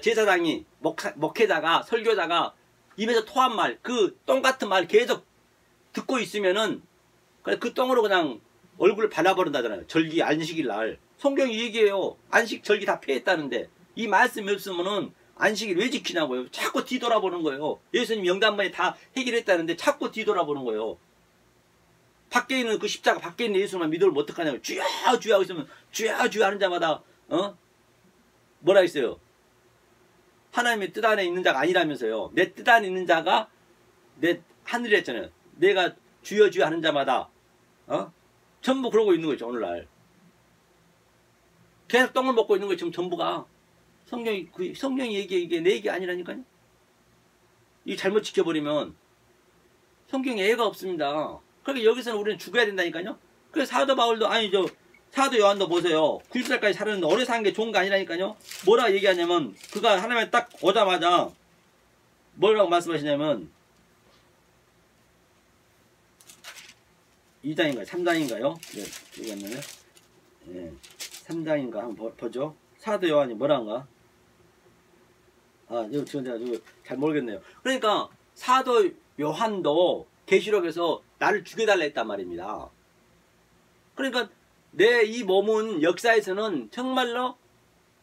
제사장이 목회자가 설교자가 입에서 토한 말 그 똥 같은 말 계속 듣고 있으면은 그 똥으로 그냥 얼굴을 발라버린다잖아요. 절기 안식일 날 성경이 얘기해요. 안식 절기 다 폐했다는데 이 말씀이 없으면은 안식일 왜 지키냐고요. 자꾸 뒤돌아보는 거예요. 예수님 영단번에 다 해결했다는데 자꾸 뒤돌아보는 거예요. 밖에 있는 그 십자가 밖에 있는 예수만 믿으면 어떡하냐고. 주야 주야 하고 있으면 주야 주야 하는 자마다 뭐라 했어요. 하나님의 뜻 안에 있는 자가 아니라면서요. 내 뜻 안에 있는 자가 내 하늘이 했잖아요. 내가 주여 주여 하는 자마다 전부 그러고 있는 거죠. 오늘날 계속 똥을 먹고 있는 거예요. 지금 전부가. 성경이 얘기해. 이게 내 얘기 아니라니까요. 이 잘못 지켜버리면 성경에 애가 없습니다. 그러니까 여기서는 우리는 죽어야 된다니까요. 그래서 사도 바울도 사도 요한도 보세요. 90살까지 살았는데 오래 사는 게 좋은 거 아니라니까요. 뭐라 얘기하냐면 그가 하나님에 딱 오자마자 뭐라고 말씀하시냐면 2장인가요? 3장인가요? 네, 여기 왔나요? 네, 3장인가 한번 보죠. 사도 요한이 뭐란가? 이거 지금 제가 잘 모르겠네요. 그러니까 사도 요한도 계시록에서 나를 죽여달라 했단 말입니다. 그러니까 내 이 몸은 역사에서는 정말로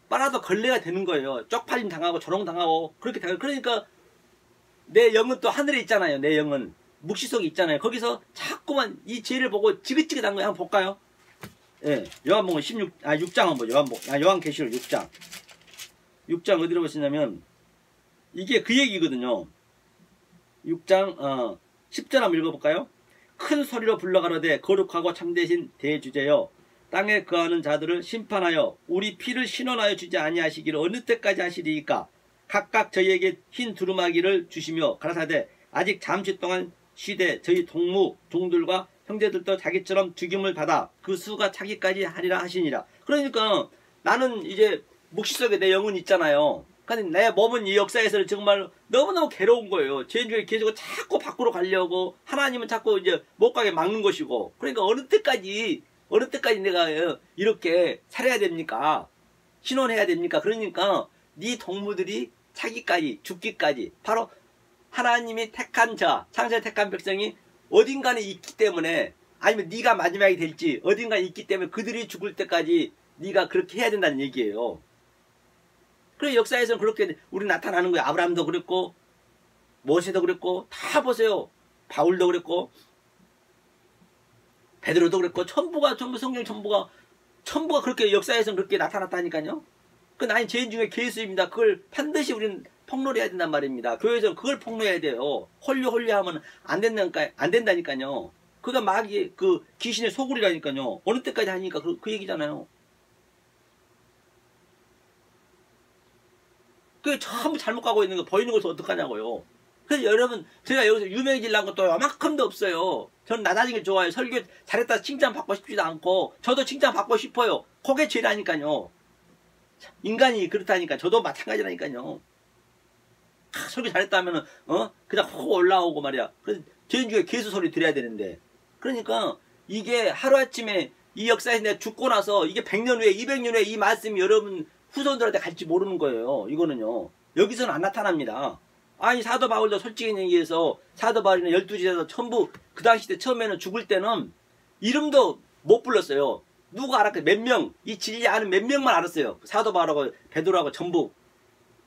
빨아도 걸레가 되는 거예요. 쪽팔림 당하고 조롱 당하고 그렇게 당하고. 그러니까 내 영은 또 하늘에 있잖아요. 내 영은 묵시 속에 있잖아요. 거기서 자꾸만 이 죄를 보고 지긋지긋한 거 한번 볼까요? 예, 요한복음 6장 한번 보죠. 요한계시록 6장. 6장 어디로 보시냐면 이게 그 얘기거든요. 6장 10절 한번 읽어볼까요? 큰 소리로 불러가로되 거룩하고 참되신 대주제여 땅에 거하는 자들을 심판하여 우리 피를 신원하여 주지 아니하시기를 어느 때까지 하시리이까 각각 저희에게 흰 두루마기를 주시며 가라사대 아직 잠시 동안 쉬되 저희 종들과 형제들도 자기처럼 죽임을 받아 그 수가 차기까지 하리라 하시니라. 그러니까 나는 이제 묵시 속에 내 영은 있잖아요. 근데 내 몸은 이 역사에서는 정말 너무너무 괴로운 거예요. 죄인중에 계속 자꾸 밖으로 가려고 하나님은 자꾸 이제 못 가게 막는 것이고. 그러니까 어느 때까지 내가 이렇게 살아야 됩니까? 신원해야 됩니까? 그러니까 네 동무들이 차기까지 죽기까지 바로 하나님이 택한 자, 창세에 택한 백성이 어딘가에 있기 때문에 아니면 네가 마지막이 될지 어딘가에 있기 때문에 그들이 죽을 때까지 네가 그렇게 해야 된다는 얘기예요. 그래 역사에서는 그렇게 우리 나타나는 거예요. 아브라함도 그랬고 모세도 그랬고 다 보세요. 바울도 그랬고 베드로도 그랬고 전부 성경 전부가 그렇게 역사에서는 그렇게 나타났다니까요. 그 나인 죄인 중에 괴수입니다. 그걸 반드시 우리는 폭로해야 된단 말입니다. 교회에서는 그걸 폭로해야 돼요. 홀려하면 안 된다니까요. 그가 마귀의 그 귀신의 소굴이라니까요. 어느 때까지 하니까 그 얘기잖아요. 그게 전부 잘못 가고 있는 거 보이는 것을 어떡하냐고요. 그래서 여러분 제가 여기서 유명해지려는 것도 요만큼도 없어요. 저는 나다니길 좋아해요. 설교 잘했다 칭찬받고 싶지도 않고 저도 칭찬받고 싶어요. 그게 죄라니까요. 인간이 그렇다니까. 저도 마찬가지라니까요. 설교 잘했다 하면은 그냥 훅 올라오고 말이야. 그래서 죄인 중에 괴수 소리 들어야 되는데. 그러니까 이게 하루아침에 이 역사에서 내가 죽고 나서 이게 100년 후에 200년 후에 이 말씀이 여러분 후손들한테 갈지 모르는 거예요. 이거는요. 여기서는 안 나타납니다. 아니 사도 바울도 솔직히 얘기해서 사도 바울이나 12지에서 전부 그 당시 때 처음에는 죽을 때는 이름도 못 불렀어요. 누가 알았겠어요? 몇 명, 이 진리 아는 몇 명만 알았어요. 사도 바울하고 베드로하고 전부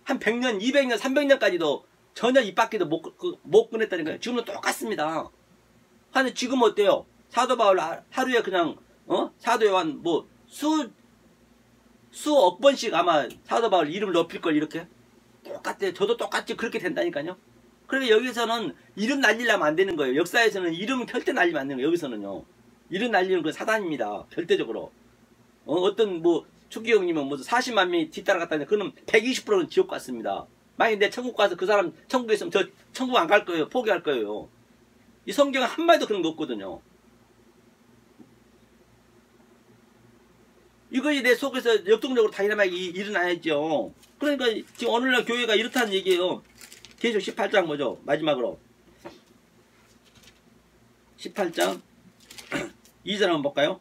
한 100년, 200년, 300년까지도 전혀 입 밖에도 못 꺼냈다니까요. 지금은 똑같습니다. 근데 지금 어때요? 사도 바울 하루에 그냥 사도 요한 뭐 수억 번씩 아마 사도 바울 이름을 높일 걸 이렇게 똑같아요. 저도 똑같이 그렇게 된다니까요. 그러니까 여기서는 이름 날리려면 안 되는 거예요. 역사에서는 이름 절대 날리면 안 되는 거예요. 여기서는요. 이름 날리는 건 사단입니다. 절대적으로. 어떤 뭐 추기경님은 무슨 40만 명이 뒤따라갔다는데 그는 120%는 지옥 갔습니다. 만약에 내 천국 가서 그 사람 천국에 있으면 저 천국 안 갈 거예요. 포기할 거예요. 이 성경은 한마디도 그런 거 없거든요. 이것이 내 속에서 역동적으로 다이나믹이 일어나야죠. 그러니까 지금 오늘날 교회가 이렇다는 얘기예요. 계시록 18장 뭐죠? 마지막으로 18장 2절 한번 볼까요?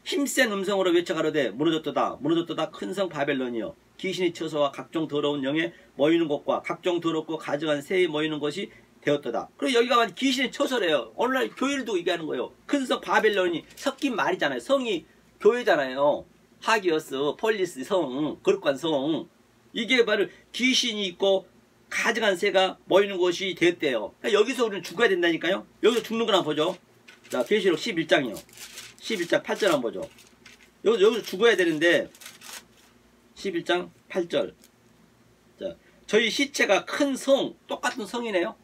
힘센 음성으로 외쳐가로되 무너졌도다 큰 성 바벨론이여 귀신이 처소와 각종 더러운 영에 모이는 곳과 각종 더럽고 가증한 새에 모이는 곳이 되었도다. 그리고 여기가 귀신의 처소래요. 오늘날 교회를 두고 얘기하는 거예요. 큰 성 바벨론이 섞인 말이잖아요. 성이 교회잖아요. 하기어스, 폴리스 성, 거룩한 성. 이게 바로 귀신이 있고 가증한 새가 모이는 곳이 되었대요. 그러니까 여기서 우리는 죽어야 된다니까요. 여기서 죽는 거나 보죠. 자, 계시록 11장이요. 11장 8절 한번 보죠. 여기서 죽어야 되는데 11장 8절. 자, 저희 시체가 큰 성, 똑같은 성이네요.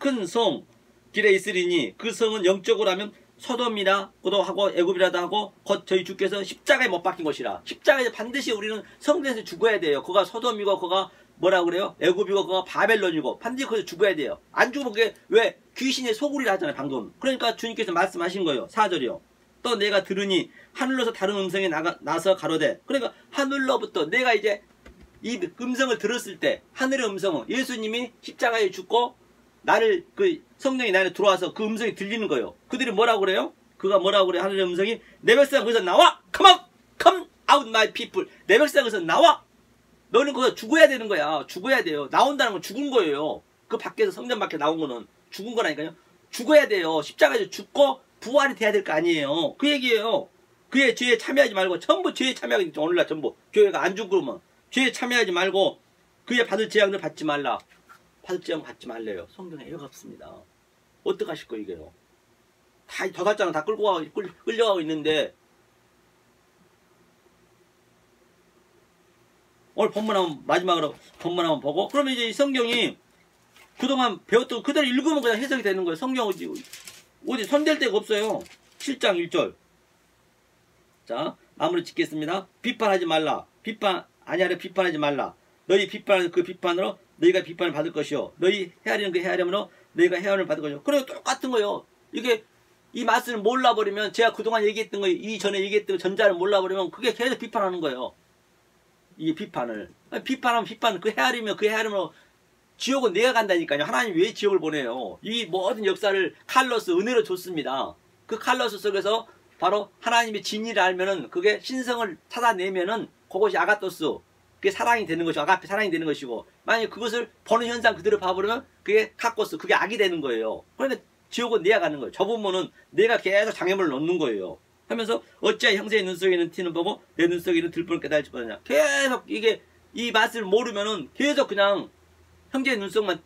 큰 성 길에 있으리니 그 성은 영적으로 하면 소돔이라고도 하고 애굽이라도 하고 곧 저희 주께서 십자가에 못 박힌 것이라. 십자가에 반드시 우리는 성전에서 죽어야 돼요. 그가 소돔이고 그가 뭐라 그래요? 애굽이고 그가 바벨론이고 반드시 거기서 죽어야 돼요. 안 죽으면 그게 왜 귀신의 소굴이라 하잖아요. 방금. 그러니까 주님께서 말씀하신 거예요. 4절이요. 또 내가 들으니 하늘로서 다른 음성이 나서 가로되. 그러니까 하늘로부터 내가 이제 이 음성을 들었을 때 하늘의 음성은 예수님이 십자가에 죽고 나를 그 성령이 나를 들어와서 그 음성이 들리는 거예요. 그들이 뭐라고 그래요? 그가 뭐라고 그래요? 하늘의 음성이 내 백성 거기서 나와! Come out! Come out my people! 내 백성 거기서 나와! 너는 거기서 죽어야 되는 거야. 죽어야 돼요. 나온다는 건 죽은 거예요. 그 밖에서 성전 밖에 나온 거는 죽은 거라니까요. 죽어야 돼요. 십자가에서 죽고 부활이 돼야 될 거 아니에요. 그 얘기예요. 그의 죄에 참여하지 말고 전부 죄에 참여하기 오늘날 전부 교회가 안 죽으면 죄에 참여하지 말고 그의 받을 재앙을 받지 말라. 받을 재앙 받지 말래요. 성경에 애가 없습니다. 어떡하실 거예요 이게요. 다 저달장은 다 끌려가고 있는데 오늘 본문 한번 마지막으로 본문 한번 보고 그러면 이제 이 성경이 그동안 배웠던 그대로 읽으면 그냥 해석이 되는 거예요. 성경 어디 손댈 데가 없어요. 7장 1절. 자, 마무리 짓겠습니다. 비판하지 말라. 비판하지 말라. 너희 비판하는 그 비판으로 너희가 비판을 받을 것이요. 너희 헤아리는 그 헤아림으로 너희가 헤아림을 받을 것이요. 그래요. 똑같은 거예요. 이게 이 말씀을 몰라버리면 제가 그동안 얘기했던 거 이전에 얘기했던 전자를 몰라버리면 그게 계속 비판하는 거예요. 이 비판을. 비판하면 비판 그 헤아리면 그 헤아림으로 지옥은 내가 간다니까요. 하나님 왜 지옥을 보내요? 이 모든 역사를 칼로스 은혜로 줬습니다. 그 칼로스 속에서 바로 하나님의 진리를 알면은 그게 신성을 찾아내면은 그것이 아가토스 그게 사랑이 되는 것이고 아가페 사랑이 되는 것이고 만약에 그것을 보는 현상 그대로 봐버리면 그게 카코스 그게 악이 되는 거예요. 그러니까 지옥은 내가 가는 거예요. 저 부분은 내가 계속 장애물을 넣는 거예요. 하면서 어찌하여 형제의 눈 속에 있는 티는 보고 내 눈 속에 있는 들보는 깨달을지 모르냐. 계속 이게 이 맛을 모르면은 계속 그냥 형제의 눈 속만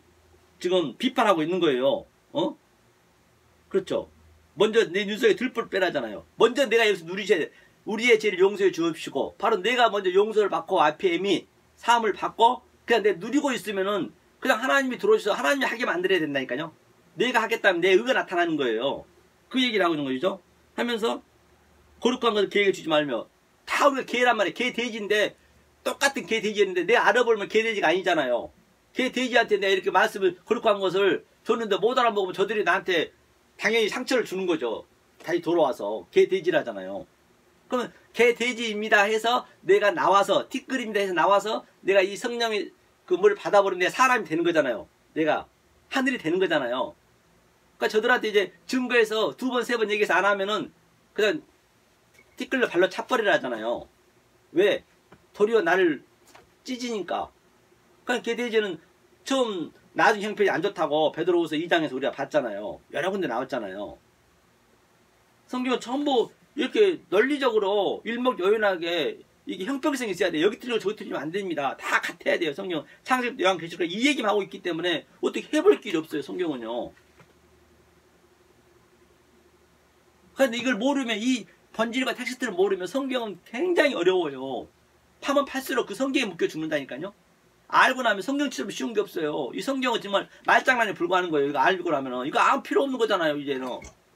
지금 비판하고 있는 거예요. 그렇죠. 먼저 내 눈 속에 들보를 빼라잖아요. 먼저 내가 여기서 누리셔야 돼. 우리의 죄를 용서해 주옵시고 바로 내가 먼저 용서를 받고 RPM이 사함을 받고 그냥 내가 누리고 있으면은 그냥 하나님이 들어오셔서 하나님이 하게 만들어야 된다니까요. 내가 하겠다면 내 의가 나타나는 거예요. 그 얘기를 하고 있는 거죠. 하면서 거룩한 것을 계획해 주지 말며 다 우리가 개란 말이에요. 개 돼지인데 똑같은 개 돼지였는데 내가 알아보면 개 돼지가 아니잖아요. 개 돼지한테 내가 이렇게 말씀을 거룩한 것을 줬는데 못 알아먹으면 저들이 나한테 당연히 상처를 주는 거죠. 다시 돌아와서 개 돼지라잖아요. 그러면 개 돼지입니다 해서 내가 나와서 티끌입니다 해서 나와서 내가 이 성령의 그 뭘 받아버리면 내가 사람이 되는 거잖아요. 내가 하늘이 되는 거잖아요. 그러니까 저들한테 이제 증거해서 2번 3번 얘기해서 안 하면은 그냥 티끌로 발로 차버리라잖아요. 왜? 도리어 나를 찢으니까. 그러니까 개 돼지는 처음 나중 형편이 안 좋다고 베드로후서 2장에서 우리가 봤잖아요. 여러 군데 나왔잖아요. 성경은 전부 이렇게 논리적으로 일목요연하게 이게 형평성이 있어야 돼요. 여기 틀리고 저기 틀리면 안 됩니다. 다 같아야 돼요. 성경 창세기 요한계시록 이 얘기만 하고 있기 때문에 어떻게 해볼 길이 없어요. 성경은요. 그런데 이걸 모르면 이 본질과 텍스트를 모르면 성경은 굉장히 어려워요. 파면 팔수록 그 성경에 묶여 죽는다니까요. 알고 나면 성경처럼 쉬운 게 없어요. 이 성경은 정말 말장난에 불과하는 거예요. 이거 알고 나면은 이거 아무 필요 없는 거잖아요. 이제는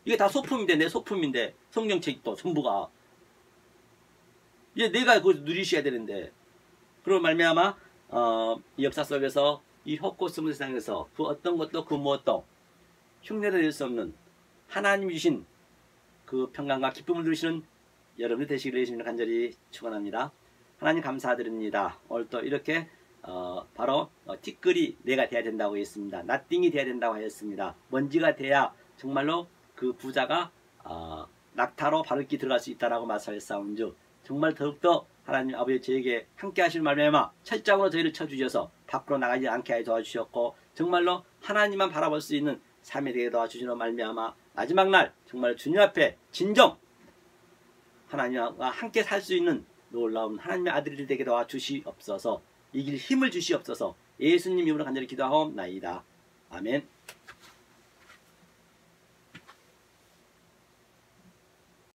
이게 다 소품인데 내 소품인데 성경책도 전부가 이제 내가 그걸 누리셔야 되는데 그런 말미암아 이 역사 속에서 이 헛고스문 세상에서 그 어떤 것도 그 무엇도 흉내를 낼 수 없는 하나님이 주신 그 평강과 기쁨을 누리시는 여러분이 되시기를 예수님을 간절히 축원합니다. 하나님 감사드립니다. 오늘 또 이렇게 바로 티끌이 내가 돼야 된다고 했습니다. 낫띵이 돼야 된다고 하였습니다. 먼지가 돼야 정말로 그 부자가 낙타로 바르기 들어갈 수 있다라고 말씀하셨사온즉 정말 더욱더 하나님 아버지 저에게 함께 하실 말미암아 철장으로 저희를 쳐주셔서 밖으로 나가지 않게 하여 도와주셨고 정말로 하나님만 바라볼 수 있는 삶에 대해 도와주시는 말미암아 마지막 날 정말 주님 앞에 진정 하나님과 함께 살 수 있는 놀라운 하나님의 아들이 되게 도와주시옵소서. 이 길 힘을 주시옵소서. 예수님 이름으로 간절히 기도하옵나이다. 아멘.